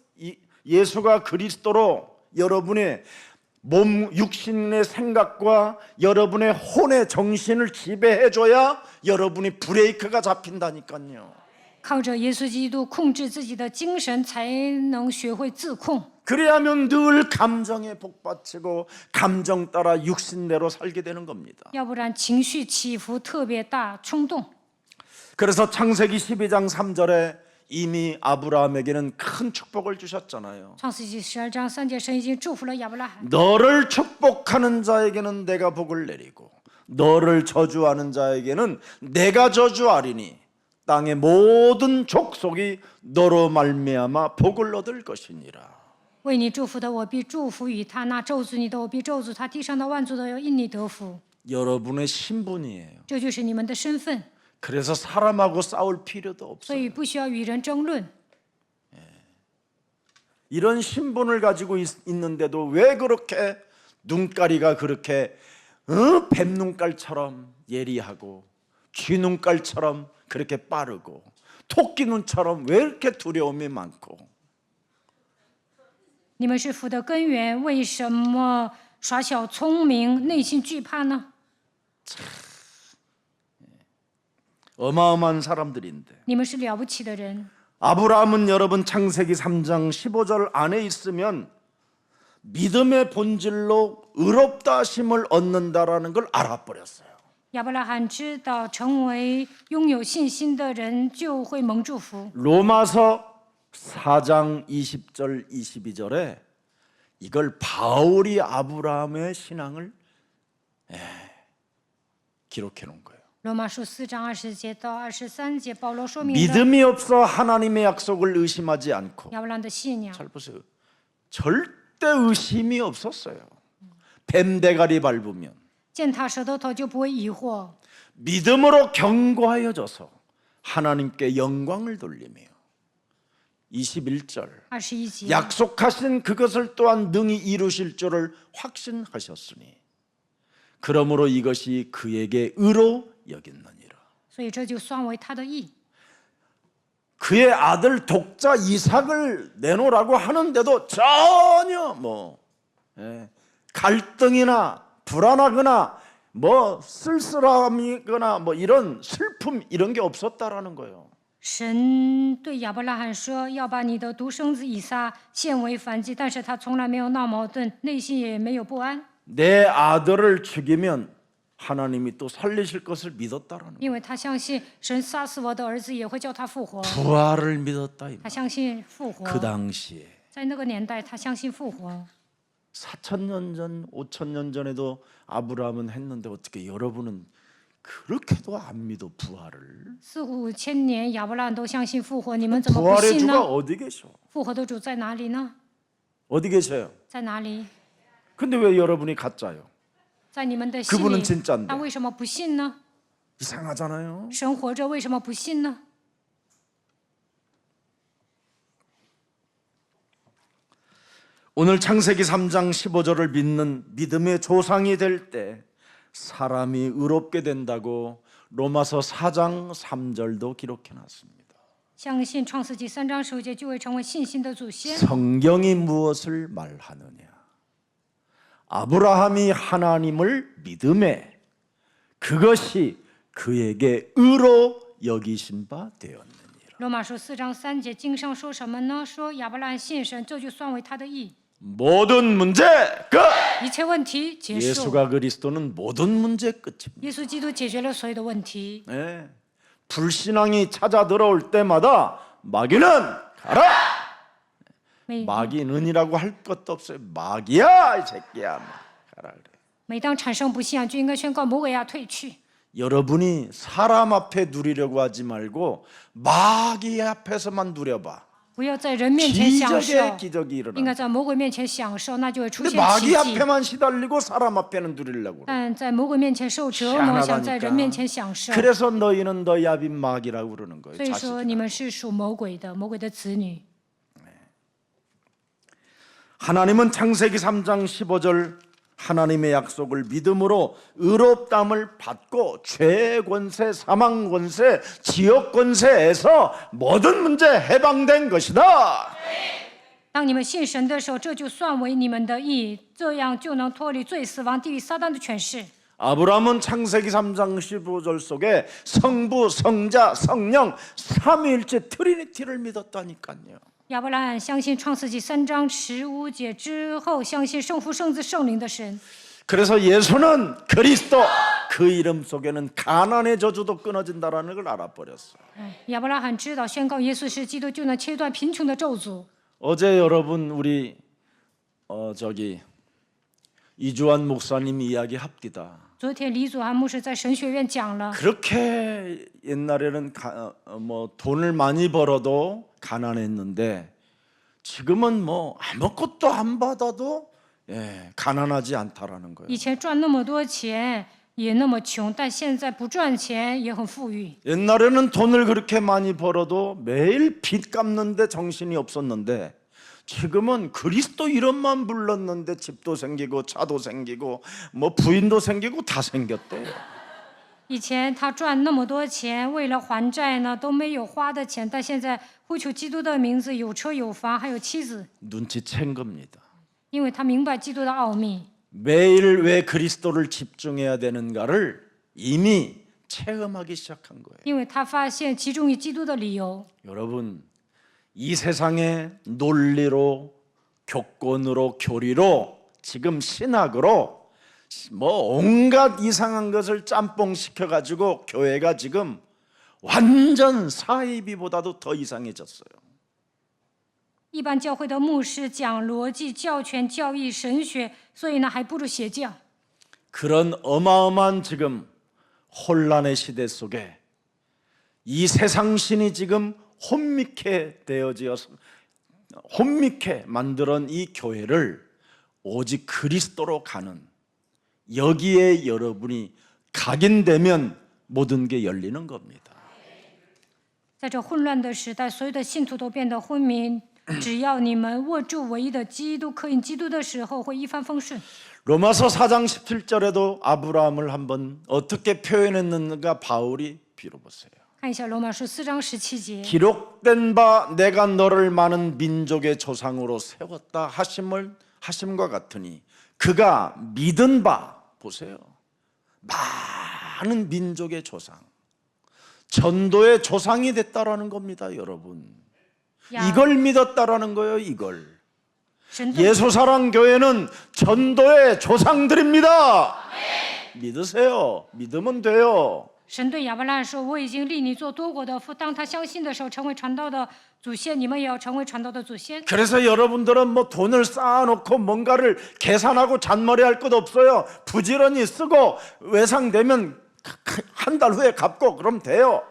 예수가 그리스도로 여러분의 몸 육신의 생각과 여러분의 혼의 정신을 지배해줘야 여러분이 브레이크가 잡힌다니까요. 靠着耶稣基督控制自己的精神，才能学会自控。 그래야면 늘 감정에 복받치고 감정 따라 육신대로 살게 되는 겁니다. 要不然情绪起伏特别大，冲动。 그래서 창세기 12장 3절에 이미 아브라함에게는 큰 축복을 주셨잖아요. 创世纪12章3节，神已经祝福了亚伯拉罕。 너를 축복하는 자에게는 내가 복을 내리고 너를 저주하는 자에게는 내가 저주하리니 땅의 모든 족속이 너로 말미암아 복을 얻을 것이니라. 为你祝福的，我必祝福于他；那咒诅你的，我必咒诅他。地上的万族都要因你得福。 여러분의 신분이에요. 这就是你们的身份， 그래서 사람하고 싸울 필요도 所 없어요. 以不需要与人争论。 이런 신분을 가지고 있는데도 왜 그렇게 눈가리가 그렇게 뱀 눈깔처럼 예리하고 쥐 눈깔처럼 그렇게 빠르고 토끼 눈처럼 왜 이렇게 두려움이 많고 你们是福的根源，为什么耍小聪明，内心惧怕呢？ 어마어마한 사람들인데 你们是了不起的人。 아브라함은 여러분 창세기 3장 15절 안에 있으면 믿음의 본질로 의롭다 하심을 얻는다라는 걸 알아버렸어요. 亚伯拉罕知道，成为拥有信心的人就会蒙祝福。 로마서 4장 20절 22절에 이걸 바울이 아브라함의 신앙을 기록해 놓은 거예요. 罗马书4章20节到23节，保罗说明了 믿음이 없어 하나님의 약속을 의심하지 않고 亚伯拉罕的信仰。 잘 보세요. 절대 의심이 없었어요. 뱀대가리 밟으면 践踏舌头头就不会疑惑， 믿음으로 견고하여져서 하나님께 영광을 돌리며 21절 21节。 약속하신 그것을 또한 능히 이루실 줄을 확신하셨으니 그러므로 이것이 그에게 의로 여겼느니라. 所以这就算为他的义。 그의 아들 독자 이삭을 내놓으라고 하는데도 전혀 갈등이나 불안하거나 쓸쓸함이거나 이런 슬픔 이런 게 없었다라는 거예요. 神对亚伯拉罕说：“要把你的独生子以撒献为燔祭。”但是他从来没有闹矛盾，内心也没有不安， 내 아들을 죽이면 하나님이 또 살리실 것을 믿었다라는 거예요. 因为他相信神杀死我的儿子也会叫他复活。 부활을 믿었다. 他相信复活。 그 당시에 在那个年代，他相信复活。 4,000년 전, 5,000년 전에도 아브라함은 했는데 어떻게 여러분은 그렇게도 안 믿어 부활을? 4、5千年，亚伯拉罕都相信复活，你们怎么不 부활의 信 주가 呢？ 어디 계셔? 复活的主在哪里呢？ 어디 계셔요? 在哪里？ 근데 왜 여러분이 가짜요? 在你们的心 그분은 里。 진짜인데 那为什么不信呢？ 이상하잖아요. 神活着，为什么不信呢？ 오늘 창세기 3장 15절을 믿는 믿음의 조상이 될 때 사람이 의롭게 된다고 로마서 4장 3절도 기록해 놨습니다. 相信创世纪3章15节就会成为信心的祖先。 성경이 무엇을 말하느냐? 아브라함이 하나님을 믿음에 그것이 그에게 의로 여기신 바 되었느니라. 罗马书4章3节，经上说什么呢？说亚伯拉罕信神，这就算为他的义。 모든 문제 끝. 一切问题结束。 예수가 그리스도는 모든 문제 끝입니다. 耶稣基督解决了所有的问题。 네. 불신앙이 찾아 들어올 때마다 마귀는 가라. 每 마귀는이라고 할 것도 없어요. 마귀야 이 새끼야. 가라 그래. 每当产生不信仰，就应该宣告魔鬼啊退去。 여러분이 사람 앞에 누리려고 하지 말고 마귀 앞에서만 누려봐. 不要在人面前享受， 기적의 기적이 应该 일어나. 在魔鬼面前享受，那就会出 근데 现奇 마귀 迹。 앞에만 시달리고 사람 앞에는 누리려고 그래. 但在魔鬼面前受折磨，想在人面前享受。 그래서 너희는 더 야빈 마귀라고 그러는 거예요. 所以说，你 자식이라. 们是属魔鬼的，魔鬼的子女。 하나님은 창세기 3장 15절 하나님의 약속을 믿음으로 의롭다함을 받고 죄의 권세, 사망 권세, 지옥 권세에서 모든 문제 해방된 것이다. 当你们信神的时候，这就算为你们的义，这样就能脱离罪、死亡、地狱、撒旦的权势。 아브라함은 창세기 3장 15절 속에 성부, 성자, 성령 삼위일체 트리니티를 믿었다니까요. 亚伯拉罕相信创世纪3章15节之后，相信圣父、圣子、圣灵的神。 그래서 예수는 그리스도 그 이름 속에는 가난의 저주도 끊어진다라는 걸 알아버렸어요. 亚伯拉罕知道宣告耶稣是基督，就能切断贫穷的咒诅。 어제 여러분 우리 이주환 목사님이 이야기합디다. 昨天李祖涵牧师在神学院讲了， 그렇게 옛날에는 돈을 많이 벌어도 가난했는데 지금은 아무것도 안 받아도 가난하지 않다라는 거예요. 以前赚那么多钱也那么穷，但现在不赚钱也很富裕。 옛날에는 돈을 그렇게 많이 벌어도 매일 빚 갚는데 정신이 없었는데 지금은 그리스도 이름만 불렀는데 집도 생기고 차도 생기고 부인도 생기고 다 생겼대요. 以前他赚那么多钱，为了还债呢都没有花的钱，但现在呼求基督的名字，有车有房，还有妻子， 눈치챈 겁니다. 因为他明白基督的奥秘。 매일 왜 그리스도를 집중해야 되는가를 이미 체험하기 시작한 거예요. 因为他发现集中于基督的理由。 여러분, 이 세상의 논리로, 교권으로, 교리로, 지금 신학으로 뭐 온갖 이상한 것을 짬뽕 시켜가지고 교회가 지금 완전 사이비보다도 더 이상해졌어요. 一般教会的牧师讲逻辑、教权、教义、神学，所以呢还不如邪教。 그런 어마어마한 지금 혼란의 시대 속에 이 세상신이 지금 혼미케 만들어 이 교회를 오직 그리스도로 가는, 여기에 여러분이 각인되면 모든 게 열리는 겁니다. 在这混乱的时代，所有的信徒都变得昏迷。只要你们握住唯一的基督，刻印基督的时候，会一帆风顺。 로마서 4장 17절에도 아브라함을 한번 어떻게 표현했는가 바울이 빌어보세요. 看一下罗马书4章17节， 기록된 바 내가 너를 많은 민족의 조상으로 세웠다 하심과 같으니 그가 믿은 바, 보세요, 많은 민족의 조상, 전도의 조상이 됐다라는 겁니다. 여러분, 이걸 믿었다라는 거예요. 이걸. 神对 예수사랑교회는 전도의 조상들입니다. 믿으세요. 믿으면 돼요. 神对亚伯拉罕说：“我已经立你做多国的父。”当他相信的时候，成为传道的祖先，你们也要成为传道的祖先。 그래서 여러분들은 뭐 돈을 쌓아놓고 뭔가를 계산하고 잔머리할 것 없어요. 부지런히 쓰고 외상되면 한 달 후에 갚고 그럼 돼요.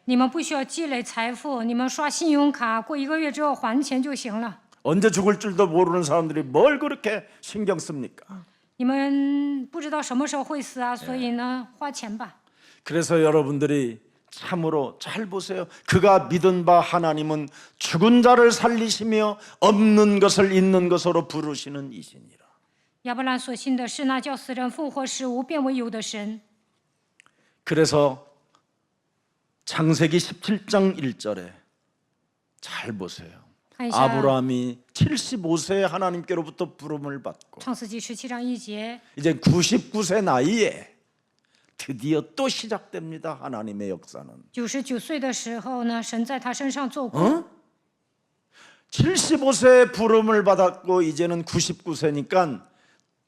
你们不需要积累财富，你们刷信用卡，过1个月之后还钱就行了。 언제 죽을 줄도 모르는 사람들이 뭘 그렇게 신경 씁니까? 你们不知道什么时候会死啊，所以呢，花钱吧。 그래서 여러분들이 참으로 잘 보세요. 그가 믿은 바 하나님은 죽은 자를 살리시며 없는 것을 있는 것으로 부르시는 이시니라. 亚伯兰所信的是那叫死人复活、使无变为有的神。 그래서 창세기 17장 1절에 잘 보세요. 看一下 아브라함이 75세에 하나님께로부터 부름을 받고 创世纪17章1节， 이제 99세 나이에 드디어 또 시작됩니다. 하나님의 역사는. 99岁的时候呢，神在他身上做工。 75세에 부름을 받았고 이제는 99세니까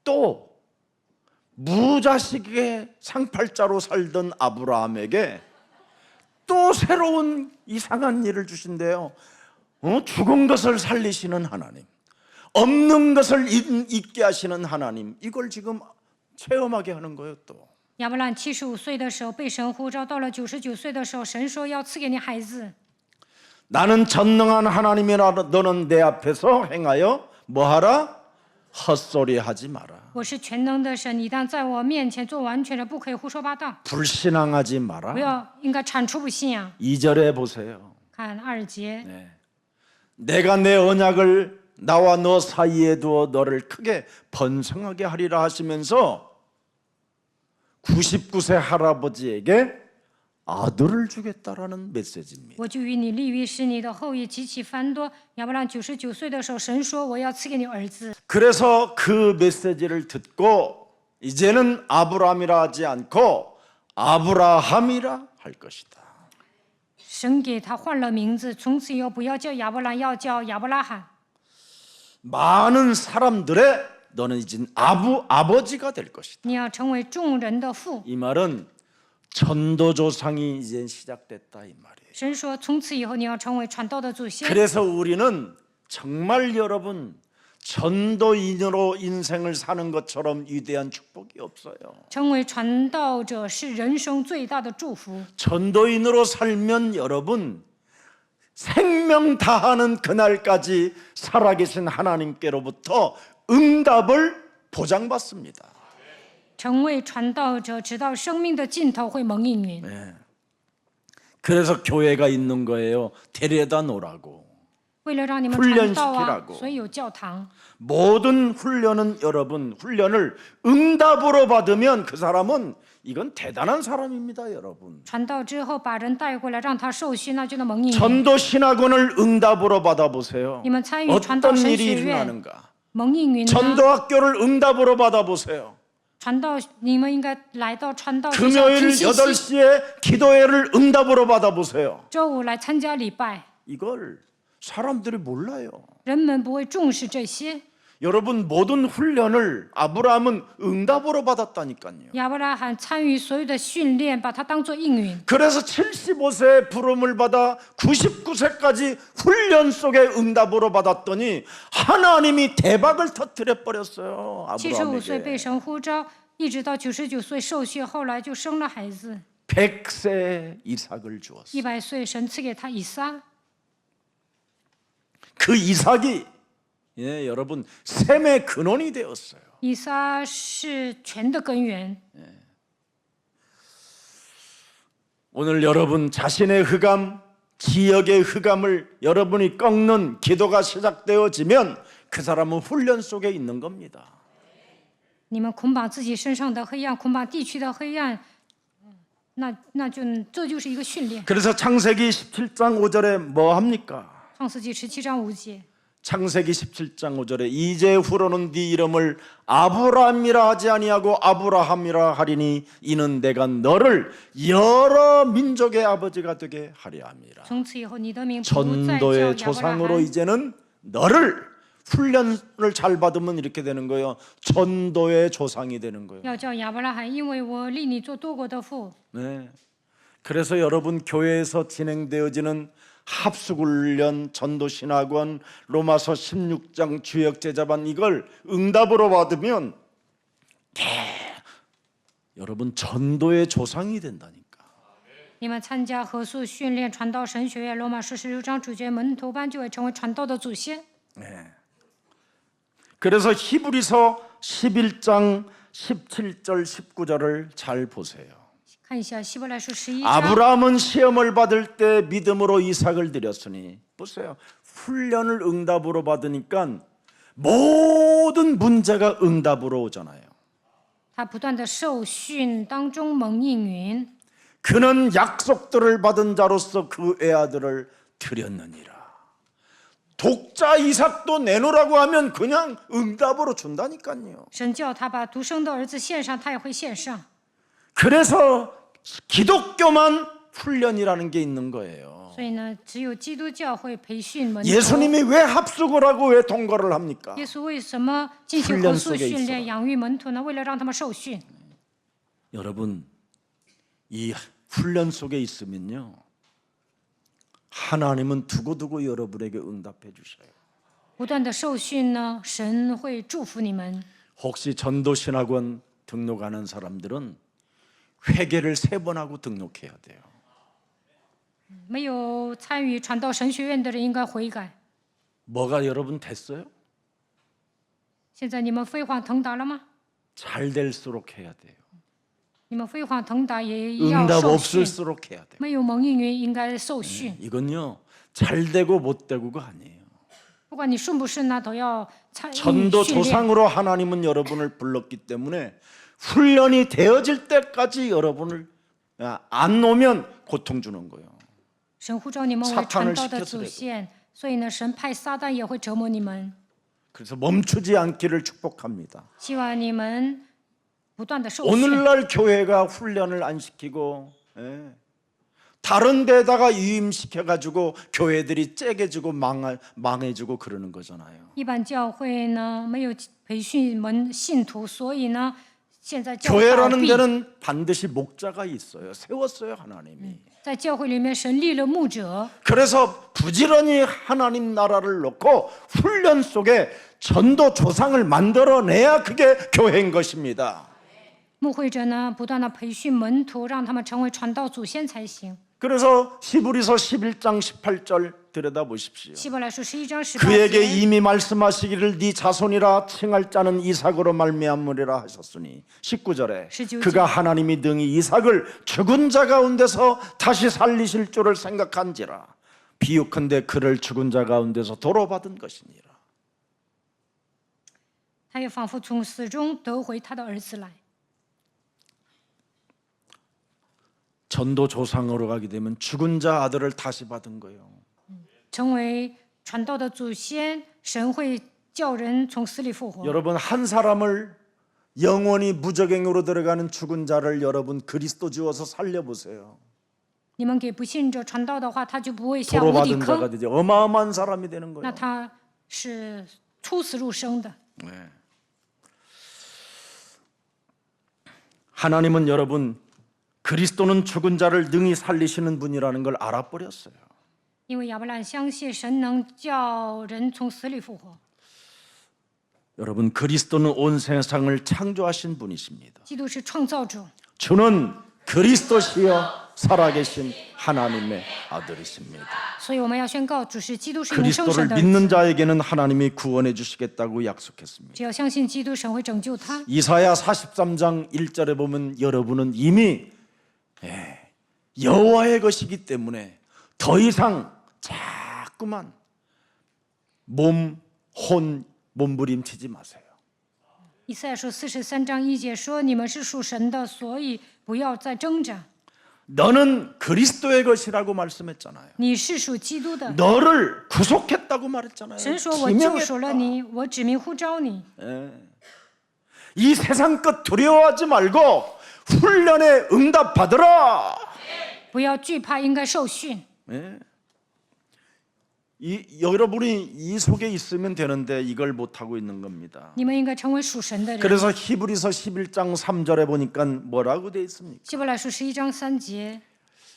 또 무자식의 상팔자로 살던 아브라함에게 또 새로운 이상한 일을 주신대요. 죽은 것을 살리시는 하나님, 없는 것을 있게 하시는 하나님, 이걸 지금 체험하게 하는 거예요. 또 亚伯兰75岁的时候被神呼召，到了99岁的时候，神说要赐给你孩子。 나는 전능한 하나님이라 너는 내 앞에서 행하여 뭐하라? 헛소리 하지 마라. 我是全能的神，你当在我面前做完全的，不可以胡说八道， 불신앙하지 不 마라. 要应该铲除不信仰。 2절에 보세요. 看2节， 내가 내 언약을 나와 너 사이에 두어 너를 크게 번성하게 하리라 하시면서 99세 할아버지에게 아들을 주겠다라는 메시지입니다. 我就与你立约，使你的后裔极其繁多。亚伯兰99岁的时候，神说我要赐给你儿子。 그래서 그 메시지를 듣고 이제는 아브라함이라 하지 않고 아브라함이라 할 것이다. 神给他换了名字，从此以后不要叫亚伯兰，要叫亚伯拉罕。 많은 사람들의 너는 이제 아버지가 될 것이다. 你要成为众人的父。 이 말은 전도조상이 이제 시작됐다 이 말이에요. 神说从此以后你要成为传道的祖先。 그래서 우리는 정말 여러분 전도인으로 인생을 사는 것처럼 위대한 축복이 없어요. 成为传道者是人生最大的祝福。 전도인으로 살면 여러분 생명 다하는 그날까지 살아계신 하나님께로부터 응답을 보장받습니다. 成为传道者，直到生命的尽头会蒙应允。 그래서 교회가 있는 거예요. 데려다 놓으라고. 为了让你们传道啊， 훈련시키라고 所以有教堂。 모든 훈련은 여러분 훈련을 응답으로 받으면 그 사람은 이건 대단한 사람입니다, 여러분. 传道之后把人带过来，让他受训，那就那蒙应允。 전도 신학원을 응답으로 받아보세요. 你们参与传道 어떤 神 일이 学院， 일어나는가? 蒙应允呢？ 전도학교를 응답으로 받아보세요. 传道，你们应该来到传道学校 금요일 听信息， 8시에 기도회를 응답으로 받아보세요. 周五来参加礼拜。 이걸 사람들이 몰라요. 人们不会重视这些。 여러분 모든 훈련을 아브라함은 응답으로 받았다니까요. 亚伯拉罕参与所有的训练，把它当作应允。 그래서 75세에 부름을 받아 99세까지 훈련 속에 응답으로 받았더니 하나님이 대박을 터뜨려 버렸어요. 75岁被 아브라함에게. 神呼召，一直到99岁受训，后来就生了孩子。 100세 이삭을 주었어요. 100岁，神赐给他以撒。 그 이삭이 예, 여러분 셈의 근원이 되었어요. 以撒是全的根源。 오늘 여러분 자신의 흑암, 지역의 흑암을 여러분이 꺾는 기도가 시작되어지면 그 사람은 훈련 속에 있는 겁니다. 你们捆绑自己身上的黑暗，捆绑地区的黑暗，这就是一个训练。 그래서 창세기 17장 5절에 뭐 합니까? 创世纪17章5节， 창세기 17장 5절에 이제후로는 네 이름을 아브라함이라 하지 아니하고 아브라함이라 하리니 이는 내가 너를 여러 민족의 아버지가 되게 하려 함이라. 从此以后，你的名不再叫 전도의 亚伯拉 조상으로 罕， 이제는 너를 훈련을 잘 받으면 이렇게 되는 거예요. 전도의 조상이 되는 거예요. 要叫亚伯拉罕，因为我立你做多国的父。 네. 그래서 여러분 교회에서 진행되어지는 합숙훈련, 전도신학원, 로마서 16장 주역제자반 이걸 응답으로 받으면 여러분 전도의 조상이 된다니까. 你们参加合宿训练传道神学院罗马书16章主角门徒班，就会成为传道的祖先。 네. 그래서 히브리서 11장 17절 19절을 잘 보세요. 看一下希伯来书11章。 아브라함은 시험을 받을 때 믿음으로 이삭을 드렸으니 보세요. 훈련을 응답으로 받으니까 모든 문제가 응답으로 오잖아요. 他不断的受训当中蒙应允， 그는 약속들을 받은 자로서 그 애아들을 드렸느니라. 독자 이삭도 내놓으라고 하면 그냥 응답으로 준다니까요. 神叫他把独生的儿子献上，他也会献上。 그래서 기독교만 훈련이라는 게 있는 거예요. 所以呢，只有基督教会培训门徒。 예수님이 왜 합숙을 하고 왜 통과를 합니까? 耶稣为什么进行合宿训练、养育门徒呢？为了让他们受训。 여러분 이 훈련 속에 있으면요 하나님은 두고두고 여러분에게 응답해 주셔요. 不断的受训呢，神会祝福你们。 혹시 전도신학원 등록하는 사람들은 회개를 3번 하고 등록해야 돼요. 没有参与传道神学院的人应该悔改。 뭐가 여러분 됐어요? 现在你们飞黄腾达了吗？ 잘 될수록 해야 돼요. 你们飞黄腾达也要 응답 受训。 없을수록 해야 돼요. 没有蒙应允应该受训。 이건요 잘 되고 못 되고가 아니에요. 不管你顺不顺呢，都要参与 전도 训练。 조상으로 하나님은 여러분을 불렀기 때문에 훈련이 되어질 때까지 여러분을 안 놓으면 고통 주는 거예요. 神呼召你们为 사탄을 传道的 시켜서 祖先，所以呢，神派撒旦也会折磨你们。 그래서 멈추지 않기를 축복합니다. 希望你们不断的受训。 오늘날 교회가 훈련을 안 시키고 다른 데다가 유임시켜가지고 교회들이 째개지고 망해지고 그러는 거잖아요. 一般教会呢没有培训信徒，所以呢，现在教会倒 교회라는 闭。 데는 반드시 목자가 있어요. 세웠어요 하나님이. 在教会里面，神立了牧者， 그래서 부지런히 하나님 나라를 놓고 훈련 속에 전도 조상을 만들어내야 그게 교회인 것입니다. 牧会者呢不断的培训门徒，让他们成为传道祖先才行。 그래서 히브리서 11장 18절 들여다보십시오. 希伯来书11章18 그에게 节， 이미 말씀하시기를 네 자손이라 칭할 자는 이삭으로 말미암으리라 하셨으니 19절에 19절. 그가 하나님이 등이 이삭을 죽은 자 가운데서 다시 살리실 줄을 생각한지라 비유컨대 그를 죽은 자 가운데서 도로받은 것이니라. 他也仿佛从死中得回他的儿子来。 전도 조상으로 가게 되면 죽은 자 아들을 다시 받은 거예요. 成为传道的祖先，神会叫人从死里复活。 여러분 한 사람을 영원히 무적행으로 들어가는 죽은 자를 여러분 그리스도 지어서 살려보세요. 你们给不信者传道的话，他就不会下无底 도로받은 자가 坑， 되죠. 어마어마한 사람이 되는 那 거예요. 他是出死入生的。 하나님은 여러분 그리스도는 죽은 자를 능히 살리시는 분이라는 걸 알아버렸어요. 因为亚伯兰相信神能叫人从死里复活， 여러분 그리스도는 온 세상을 창조하신 분이십니다. 基督是创造主， 주는 그리스도시여 살아계신 하나님의 아들이십니다. 所以我们要宣告主是基督是永生 그리스도를 神的儿 믿는 子。 자에게는 하나님이 구원해 주시겠다고 약속했습니다. 只要相信基督，神会拯救他。 이사야 43장 1절에 보면 여러분은 이미 여호와의 것이기 때문에 더 이상 자꾸만 몸부림치지 마세요. 以赛亚书43章1节说：“你们是属神的，所以不要再挣扎。 너는 그리스도의 것이라고 말씀했잖아요. 你是属基督的。 너를 구속했다고 말했잖아요. 神说：我救赎了你，我指名呼召你。 이 세상 것 두려워하지 말고 훈련에 응답받으라. 不要惧怕，应该受训。 여러분이 이 속에 있으면 되는데 이걸 못하고 있는 겁니다. 你们应该成为属神的人。 그래서 히브리서 11장 3절에 보니까 뭐라고 되어 있습니까? 希伯来书11章3节，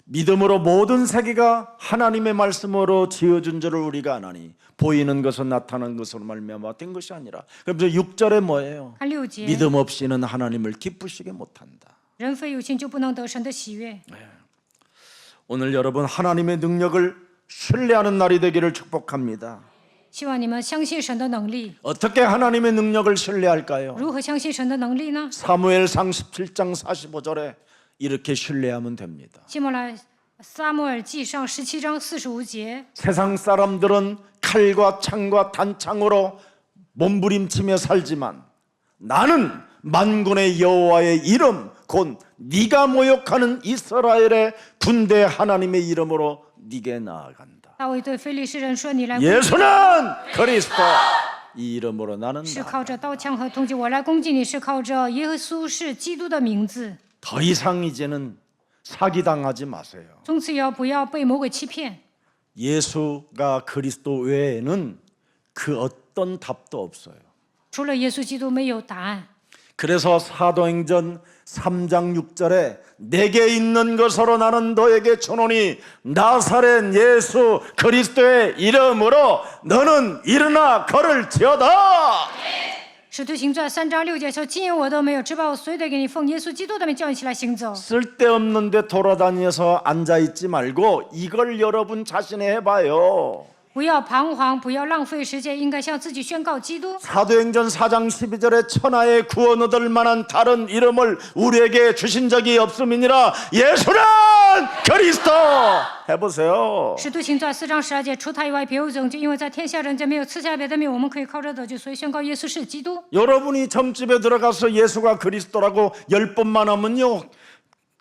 믿음으로 모든 세계가 하나님의 말씀으로 지어준 줄을 우리가 아나니 보이는 것은 나타난 것으로 말미암아 된 것이 아니라. 그래서 6절에 뭐예요? 看6节， 믿음 없이는 하나님을 기쁘시게 못한다. 人非有信就不能得神的喜悦。 오늘 여러분 하나님의 능력을 신뢰하는 날이 되기를 축복합니다. 希望你们相信神的能力。 어떻게 하나님의 능력을 신뢰할까요? 如何相信神的能力呢？ 사무엘상 17장 45절에 이렇게 신뢰하면 됩니다. 希伯来撒母耳记上17章45节， 세상 사람들은 칼과 창과 단창으로 몸부림치며 살지만 나는 만군의 여호와의 이름 곧 네가 모욕하는 이스라엘의 군대 하나님의 이름으로 네게 나아간다. 大卫对非利士人说：“你来 예수는 그리스도 이 이름으로 나는 是 나. 靠着刀枪和铜戟，我来攻击你是靠着耶稣是基督的名字。 더 이상 이제는 사기당하지 마세요. 从此以后不要被魔鬼欺骗。 예수가 그리스도 외에는 그 어떤 답도 없어요. 除了耶稣基督，没有答案。 그래서 사도행전 3장 6절에 내게 있는 것으로 나는 너에게 주노니 나사렛 예수 그리스도의 이름으로 너는 일어나 걸을지어다. 使徒行传3章6节说：“今日我都没有，只把我所有的给你，奉耶稣基督的名叫你起来行走。 쓸데없는데 돌아다니면서 앉아있지 말고 이걸 여러분 자신이 해봐요. 不要彷徨，不要浪费时间，应该向自己宣告基督。 사도행전 4장 12절에 천하의 구원 얻을 만한 다른 이름을 우리에게 주신 적이 없음이니라 예수는 그리스도. 해보세요. 使徒行传4章12节，除他以外别无拯救，因为在天下人间没有赐下别的名，我们可以靠着得救，所以宣告耶稣是基督。 여러분이 점집에 들어가서 예수가 그리스도라고 10번만 하면요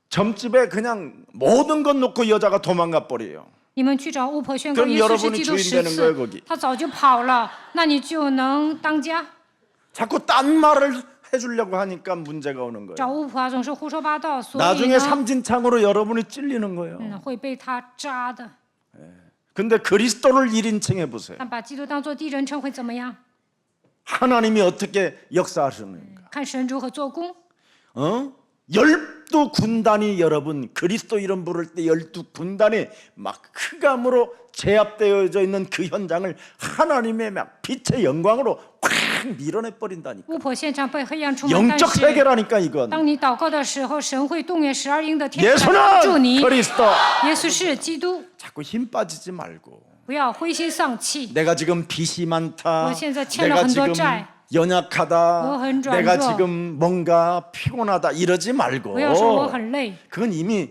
점집에 그냥 모든 것 놓고 여자가 도망가 버려요. 你们去找巫婆宣告 그럼 耶稣是 여러분이 基督 주인 10 되는 거예요 次 거기. ，他早就跑了，那你就能当家。 자꾸 딴 말을 해주려고 하니까 문제가 오는 거예요. 找巫婆总是胡说八道，所以 나중에 呢， 삼진창으로 여러분이 찔리는 거예요. 会被他扎的。 근데 그리스도를 1인칭 해보세요. 但把基督当作第一人称会怎么样？ 하나님이 어떻게 역사하시는가? 看神如何做工。 12군단이 여러분 그리스도 이름 부를 때 12군단이 막 흑암으로 제압되어져 있는 그 현장을 하나님의 막 빛의 영광으로 확 밀어내 버린다니까. 巫婆现场被黑暗充满，但 영적 是 세계라니까 이건. 当你祷告的时候，神会动员12营的天使来帮助 예수는 你。 그리스도. 耶稣是基督， 자꾸 힘 빠지지 말고. 不要灰心丧气。 내가 지금 빚이 많다. 我现在欠了 내가 很多 지금 债。 연약하다. 我很软弱。 내가 지금 뭔가 피곤하다 이러지 말고. 不要说我很累， 그건 이미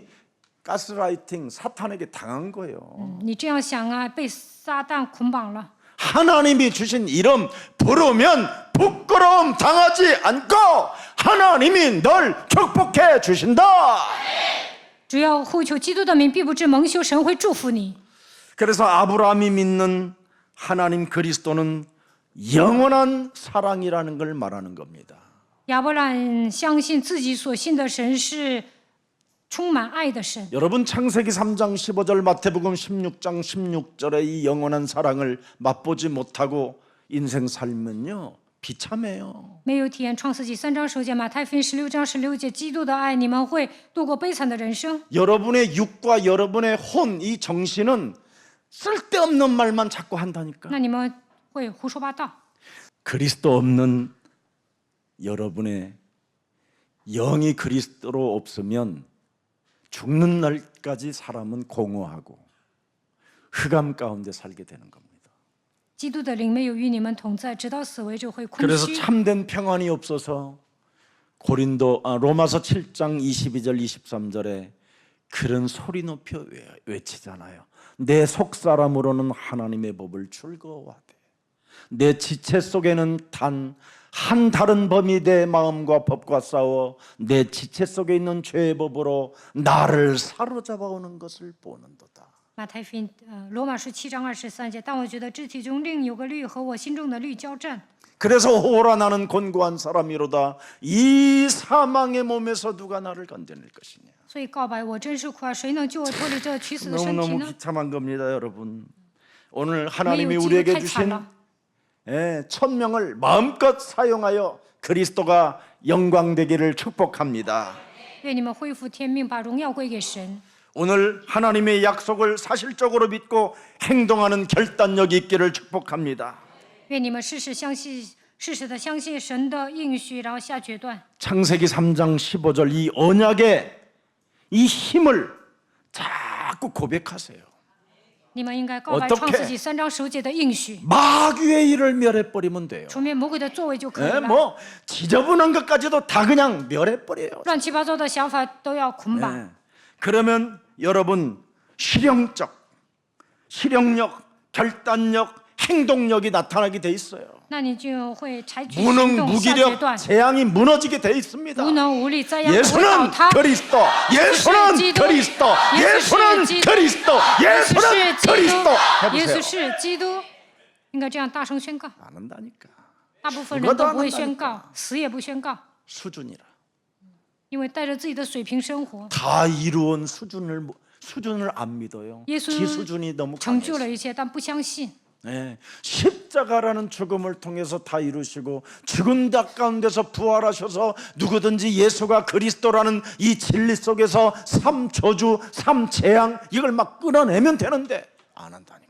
가스라이팅 사탄에게 당한 거예요. 你这样想啊，被撒旦捆绑了。 하나님이 주신 이름 부르면 부끄러움 당하지 않고 하나님이 널 축복해 주신다. 只要呼求基督的名，必不至蒙羞，神会祝福你。 그래서 아브라함이 믿는 하나님 그리스도는 영원한 사랑이라는 걸 말하는 겁니다. 亚伯兰相信自己所信的神是充满爱的神。 여러분 창세기 3장 15절 마태복음 16장 16절의 이 영원한 사랑을 맛보지 못하고 인생 살면요 비참해요. 没有体验创世纪3章9节，马太福音16章16节，基督的爱，你们会度过悲惨的人生。 여러분의 육과 여러분의 혼, 이 정신은 쓸데없는 말만 자꾸 한다니까. 那你们会胡说八道。 그리스도 없는 여러분의 영이 그리스도로 없으면 죽는 날까지 사람은 공허하고 흑암 가운데 살게 되는 겁니다. 基督的灵没有与你们同在，直到死为止会空 그래서 虚。 참된 평안이 없어서 로마서 7장 22절 23절에 그런 소리 높여 외치잖아요. 내 속사람으로는 하나님의 법을 즐거워하되 내 지체 속에는 단 한 다른 범이 내 마음과 법과 싸워 내 지체 속에 있는 죄의 법으로 나를 사로잡아오는 것을 보는도다. 马太福音罗马书7章23节，但我觉得肢体中另有个律和我心中的律交战。 그래서 오라 나는 곤고한 사람이로다. 이 사망의 몸에서 누가 나를 건져낼 것이냐. 所以告白我真是苦啊，谁能救我脱离这取死的身体 너무너무 呢？ 비참한 겁니다, 여러분. 오늘 하나님이 没有基督 우리에게 太惨 주신 了。 천명을 마음껏 사용하여 그리스도가 영광되기를 축복합니다. 愿你们恢复天命，把荣耀归给神。 오늘 하나님의 약속을 사실적으로 믿고 행동하는 결단력이 있기를 축복합니다. 愿你们事实的相信神的应许，然后下决断。 창세기 3장 15절 이 언약의 이 힘을 자꾸 고백하세요. 你们应该告白 어떻게 创世纪3章9节的应许， 마귀의 일을 멸해버리면 돼요. 除灭魔鬼的作为就可以 예, 了。 뭐 지저분한 것까지도 다 그냥 멸해버려요. 乱七八糟的想法都要捆绑。 예. 그러면 여러분 실용력, 결단력, 행동력이 나타나게 돼 있어요. 那你就会采取 무능, 行动下决 무기력, 断， 재앙이 무너지게 돼 있습니다. 无能无力，灾殃不会倒 예수는 塌。 그리스도, 예수는 그리스도, 예수는 그리스도, 耶稣 예수는 是基督， 그리스도 耶稣 해보세요. 是基督，应该这样大声宣告。 안 한다니까. 大部分人都不会宣告，死也不宣告， 수준이라. 因为带着自己的水平生活。 다 이루은 수준을 안 믿어요. 예수 지 수준이 너무 成就 강해서. 了一切，但不相信。 네, 십자가라는 죽음을 통해서 다 이루시고 죽은 자 가운데서 부활하셔서 누구든지 예수가 그리스도라는 이 진리 속에서 삼 저주, 삼 재앙 이걸 막 끊어내면 되는데 안 한다니까.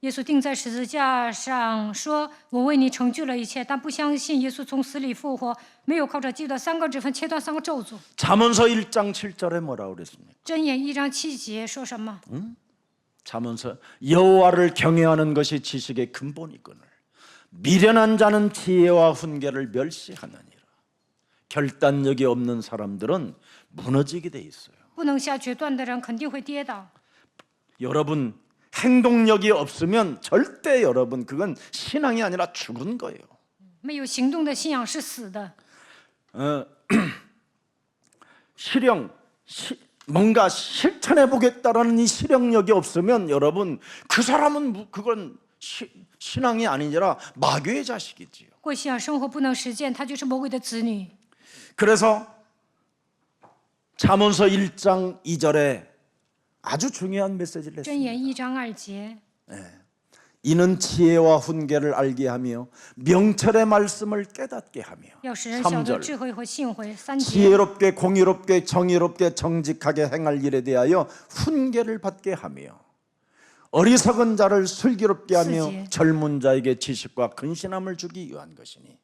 耶稣钉在十字架上，说：“我为你成就了一切。”但不相信耶稣从死里复活，没有靠着基督的3个指分切断3个咒诅。 잠언서 1장 7절에 뭐라고 그랬습니까? 箴言1章7节说什么？ 잠언서 여호와를 경외하는 것이 지식의 근본이거늘 미련한 자는 지혜와 훈계를 멸시하느니라. 결단력이 없는 사람들은 무너지게 돼 있어요. 不能下决断的人肯定会跌倒。 여러분 행동력이 없으면 절대 여러분 그건 신앙이 아니라 죽은 거예요. 没有行动的信仰是死的。 뭔가 실천해 보겠다라는 이 실행력이 없으면 여러분 그 사람은 그건 신앙이 아니라 마귀의 자식이지요. 过信仰生活不能实践，他就是魔鬼的子女。 그래서 잠언서 1장 2절에 아주 중요한 메시지를 箴言 했습니다. 1章2节， 이는 지혜와 훈계를 알게 하며 명철의 말씀을 깨닫게 하며 要使人晓得 3절 智慧和信慧。3节， 지혜롭게 공의롭게 정의롭게 정직하게 행할 일에 대하여 훈계를 받게 하며 어리석은 자를 슬기롭게 하며 쓰지. 젊은 자에게 지식과 근신함을 주기 위한 것이니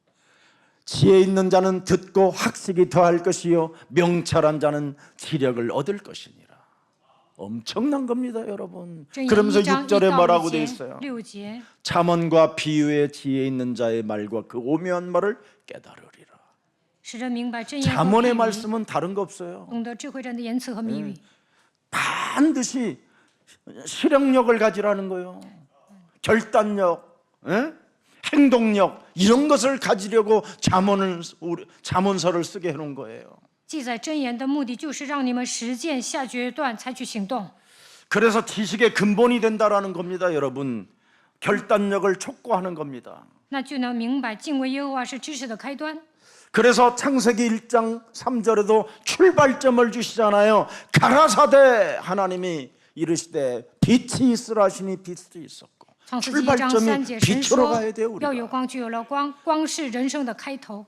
지혜 있는 자는 듣고 학식이 더할 것이요 명철한 자는 지력을 얻을 것이니라. 엄청난 겁니다, 여러분. 箴言 그러면서 1章1 6절에 到 뭐라고 5 돼 节 있어요? 6节， 잠언과 비유에 지혜 있는 자의 말과 그 오묘한 말을 깨달으리라. 使人明白箴言和 잠언의 比喻， 말씀은 다른 거 없어요. 懂得智慧人的言辞和谜语。 반드시 실행력을 가지라는 거예요. 결단력, 행동력 이런 것을 가지려고 잠언서를 쓰게 해놓은 거예요. 记载箴言的目的就是让你们实践下决断，采取行动。 그래서 지식의 근본이 된다라는 겁니다, 여러분. 결단력을 촉구하는 겁니다. 那就能明白敬畏耶和华是知识的开端。 그래서 창세기 1장 3절에도 출발점을 주시잖아요. 가라사대 하나님이 이르시되 빛이 있으라 하시니 빛이 있었고 创世纪1章3节，神 빛으로 说 가야 돼요 要有 우리가. 光，就有了光，光是人生的开头。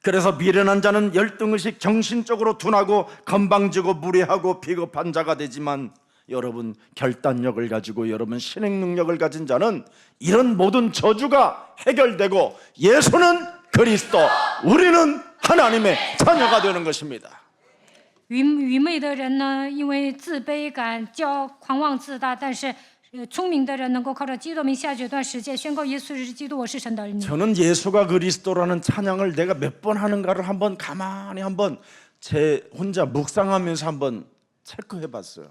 그래서 미련한 자는 열등의식 정신적으로 둔하고 건방지고 무례하고 비겁한 자가 되지만 여러분 결단력을 가지고 여러분 신행 능력을 가진 자는 이런 모든 저주가 해결되고 예수는 그리스도, 우리는 하나님의 자녀가 되는 것입니다. 愚昧的人呢，因为自卑感、狂妄自大，但是聪明的人能够靠着基督名下决断实践，宣告耶稣是基督，我是神的儿女。 저는 예수가 그리스도라는 찬양을 내가 몇 번 하는가를 한번 가만히 한번 제 혼자 묵상하면서 한번 체크해 봤어요.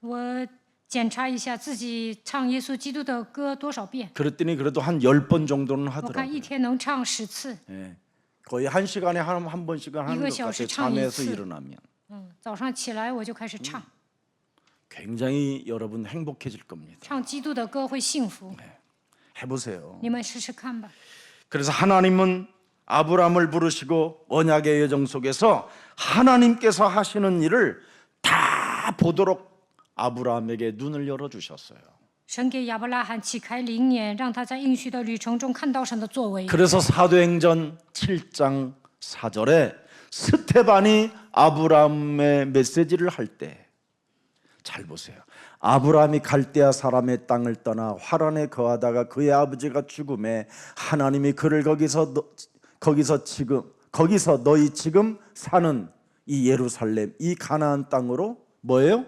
我检查一下自己唱耶稣基督的歌多少遍， 그랬더니 그래도 한 10번 정도는 我看 하더라고요. 一天能唱10次。 예. 거의 한 시간에 한 번씩은 하는 것 같아요. 잠에서 일어나면. 早上起来我就开始唱， 굉장히 여러분 행복해질 겁니다. 唱基督的歌会幸福。 해보세요. 你们试试看吧。 그래서 하나님은 아브라함을 부르시고 언약의 여정 속에서 하나님께서 하시는 일을 다 보도록 아브라함에게 눈을 열어주셨어요. 神给亚伯拉罕启开灵眼，让他在应许的旅程中看到神的作为。 그래서 사도행전 7장 4절에 스테반이 아브라함의 메시지를 할 때 잘 보세요. 아브라함이 갈대아 사람의 땅을 떠나 화란에 거하다가 그의 아버지가 죽음에 하나님이 그를 거기서 너희 지금 사는 이 예루살렘 이 가나안 땅으로 뭐예요?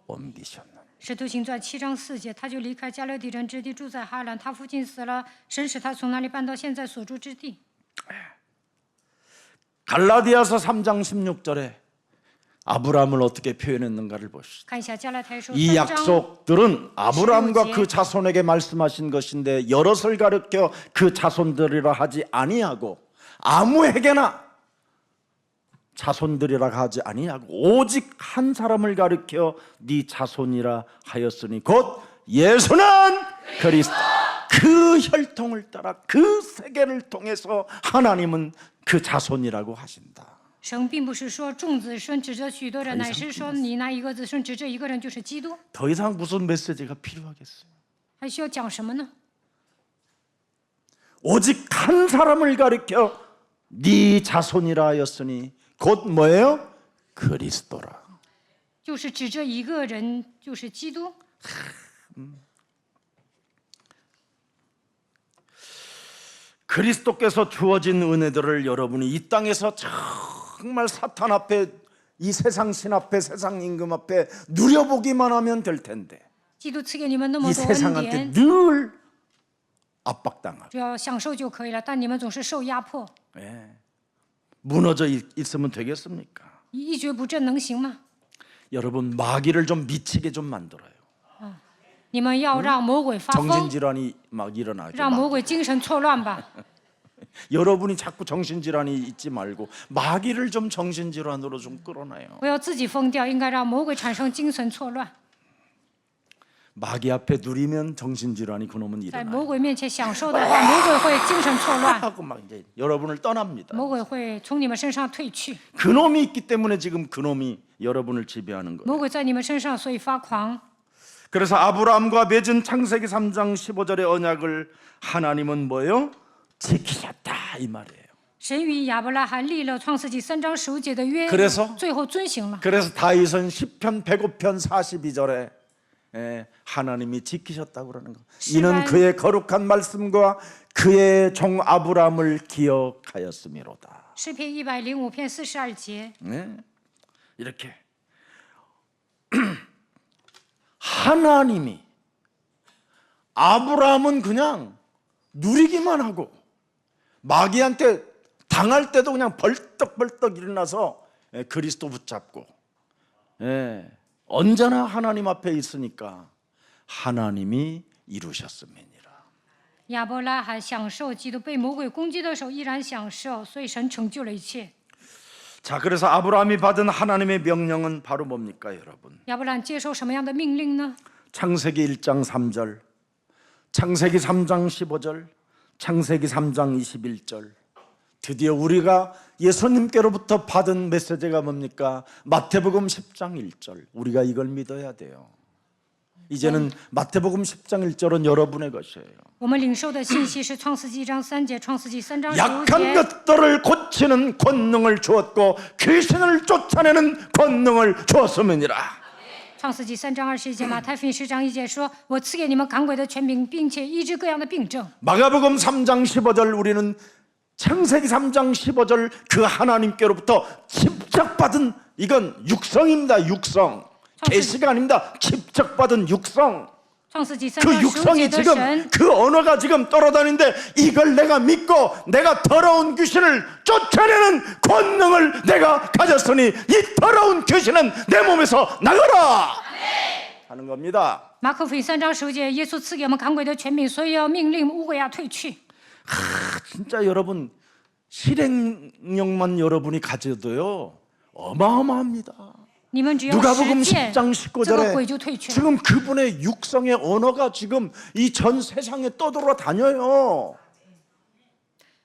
옮기셨나. 使徒行传7章4节，他就离开加勒底人之地，住在哈兰。他父亲死了，神使他从那里搬到现在所住之地。 갈라디아서 3장 16절에 아브라함을 어떻게 표현했는가를 보시죠. 看一下加拉太书 이 3章， 약속들은 아브라함과 그 자손에게 말씀하신 것인데 여럿을 가르쳐 그 자손들이라 하지 아니하고 아무에게나 자손들이라 하지 아니하고 오직 한 사람을 가르쳐 네 자손이라 하였으니 곧 예수는 그리스도. 그 혈통을 따라 그 세계를 통해서 하나님은 그 자손이라고 하신다. 神并不是说众子孙指着许多人，乃是说你那一个子孙指着一个人就是基督。 더 이상 무슨 메시지가 필요하겠어요? 还需要讲什么呢？ 오직 한 사람을 가리켜 네 자손이라 하였으니 곧 뭐예요? 그리스도라. 就是指着一个人，就是基督。 그리스도께서 주어진 은혜들을 여러분이 이 땅에서 정말 사탄 앞에 이 세상 신 앞에 세상 임금 앞에 누려보기만 하면 될 텐데 基督赐给你们那么 이 多恩 세상한테 典， 늘 압박당하고 只要享受就可以了。但你们总是受压迫， 무너져 있으면 되겠습니까? 一蹶不振能行吗？ 여러분 마귀를 좀 미치게 좀 만들어요. 你们要让魔鬼发疯， 정신질환이 막 일어나게 让魔鬼精神错乱吧。 여러분이 자꾸 정신질환이 있지 말고 마귀를 좀 정신질환으로 좀 끌어놔요. 不要自己疯掉，应该让魔鬼产生精神错乱。 마귀 앞에 누리면 정신질환이 그놈은 在 일어나요. 魔鬼面前享受的话，魔鬼会精神错乱， 하고 막 이제 여러분을 떠납니다. 魔鬼会从你们身上退去。 그놈이 있기 때문에 지금 그놈이 여러분을 지배하는 거예요. 魔鬼在你们身上，所以发狂。 그래서 아브라함과 맺은 창세기 3장 15절의 언약을 하나님은 뭐예요? 지키셨다 이 말이에요. 神与亚伯拉罕立了创世纪3章15节的约 그래서 ，最后遵行了。 그래서 다윗은 10편 105편 42절에 하나님이 지키셨다고 그러는 거. 이는 그의 거룩한 말씀과 그의 종 아브라함을 기억하였음이로다. 诗篇105篇42节， 이렇게 하나님이 아브라함은 그냥 누리기만 하고 마귀한테 당할 때도 그냥 벌떡벌떡 일어나서 그리스도 붙잡고 언제나 하나님 앞에 있으니까 하나님이 이루셨음이니라. 亚伯拉罕享受基督被魔鬼攻击的时候依然享受，所以神成就了一切。 자, 그래서 아브라함이 받은 하나님의 명령은 바로 뭡니까, 여러분? 亚伯兰接受什么样的命令呢？ 창세기 1장 3절, 창세기 3장 15절, 창세기 3장 21절. 드디어 우리가 예수님께로부터 받은 메시지가 뭡니까? 마태복음 10장 1절. 우리가 이걸 믿어야 돼요. 이제는 마태복음 10장 1절은 여러분의 것이에요. 我们领受的信息是创世纪1章3节、创世纪3章15 약한 节。 것들을 고치는 권능을 주었고 귀신을 쫓아내는 권능을 주었음이니라. 创世纪3章21节，马太福音10章1节说：“我赐给你们赶鬼的权柄，并且医治各样的病症。” 마가복음 3장 15절 우리는 창세기 3장 15절 그 하나님께로부터 직접 받은 이건 육성입니다. 육성. 계시가 아닙니다. 직접 받은 육성. 创世纪3 그 章15 육성이 节的 지금 神， 그 언어가 지금 떨어다니는데 이걸 내가 믿고 내가 더러운 귀신을 쫓아내는 권능을 내가 가졌으니 이 더러운 귀신은 내 몸에서 나가라 하는 겁니다. 马可福音3章15节，耶稣赐给我们赶鬼的权柄，所以要命令乌鬼呀退去。 진짜 여러분 실행력만 여러분이 가져도요 어마어마합니다. 你们只要 누가복음 实践， 10장 这个鬼就 19절에 退去了。 지금 그분의 육성의 언어가 지금 이 전 세상에 떠돌아다녀요.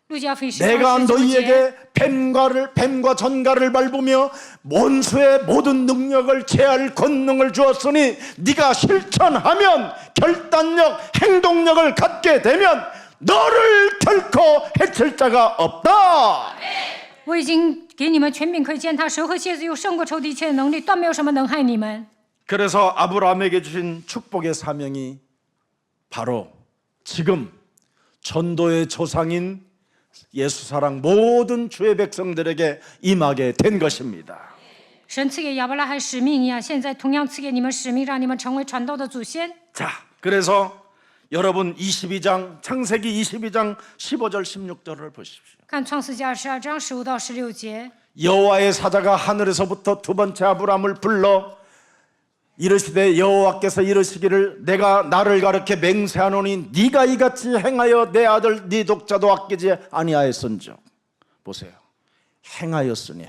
路加福音10 내가 章19节， 너희에게 뱀과 전갈을 밟으며 원수의 모든 능력을 제할 권능을 주었으니 네가 실천하면 결단력, 행동력을 갖게 되면 너를 결코 해칠 자가 없다. 我已经给你们权柄，可以践踏蛇和蝎子，又胜过仇敌一切的能力，断没有什么能害你们。 그래서 아브라함에게 주신 축복의 사명이 바로 지금 전도의 조상인 예수사랑 모든 주의 백성들에게 임하게 된 것입니다. 神赐给亚伯拉罕使命一样，现在同样赐给你们使命，让你们成为传道的祖先。 자, 그래서 여러분 22장 창세기 22장 15절 16절을 보십시오. 看创世纪22章15到16节， 여호와의 사자가 하늘에서부터 두 번째 아브라함을 불러 이르시되 여호와께서 이르시기를 내가 나를 가르쳐 맹세하노니 네가 이같이 행하여 내 아들 네 독자도 아끼지 아니하였은즉. 보세요. 행하였으니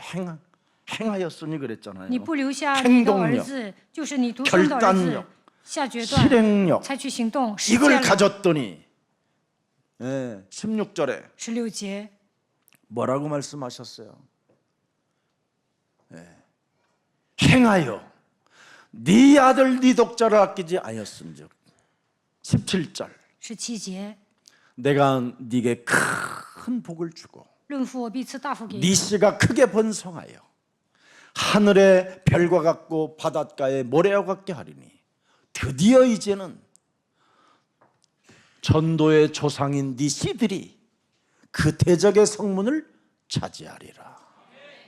행하였으니 그랬잖아요. 你不留下你的儿子，就是你独生的儿子，下决断， 실행력 采取行动，实 이걸 践了。 가졌더니 16절에 16节， 뭐라고 말씀하셨어요? 행하여 네 아들 네 독자를 아끼지 아니었은즉. 17절 17节， 내가 네게 큰 복을 주고 论父我必赐大福给 네 你， 씨가 크게 번성하여 하늘의 별과 같고 바닷가의 모래와 같게 하리니. 드디어 이제는 전도의 조상인 네 씨들이 그 대적의 성문을 차지하리라.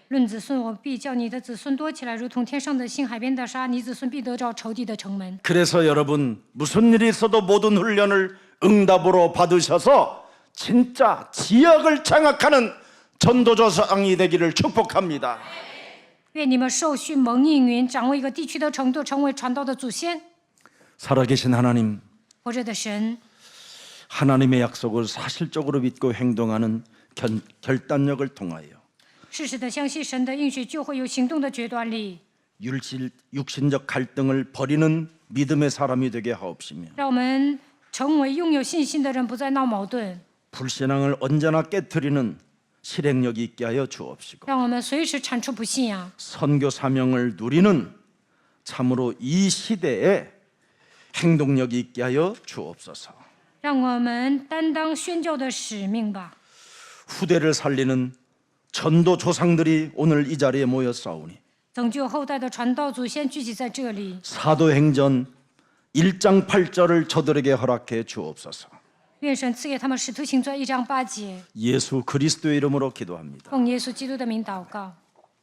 论子孙我必叫你的子孙多起来，如同天上的星、海边的沙。你子孙必得着仇敌的城门。 그래서 여러분 무슨 일이 있어도 모든 훈련을 응답으로 받으셔서 진짜 지역을 장악하는 전도조상이 되기를 축복합니다. 愿你们受训蒙应允，掌握一个地区的程度，成为传道的祖先。 살아계신 하나님, 活着的神， 하나님의 약속을 사실적으로 믿고 행동하는 결단력을 통하여 事实的相信神的应许，就会有行动的决断力。 육신적 갈등을 버리는 믿음의 사람이 되게 하옵시며 让我们成为拥有信心的人，不再闹矛盾。 불신앙을 언제나 깨트리는 실행력이 있게 하여 주옵시고 让我们随时铲除不信仰， 선교 사명을 누리는 참으로 이 시대에 행동력이 있게 하여 주옵소서. 让我们担当宣教的使命吧。 후대를 살리는 전도 조상들이 오늘 이 자리에 모였사오니 拯救后代的传道祖先聚集在这里。 사도행전 1장 8절을 저들에게 허락해 주옵소서. 愿神赐给他们使徒行传1章8节。 예수 그리스도의 이름으로 기도합니다. 奉耶稣基督的名祷告。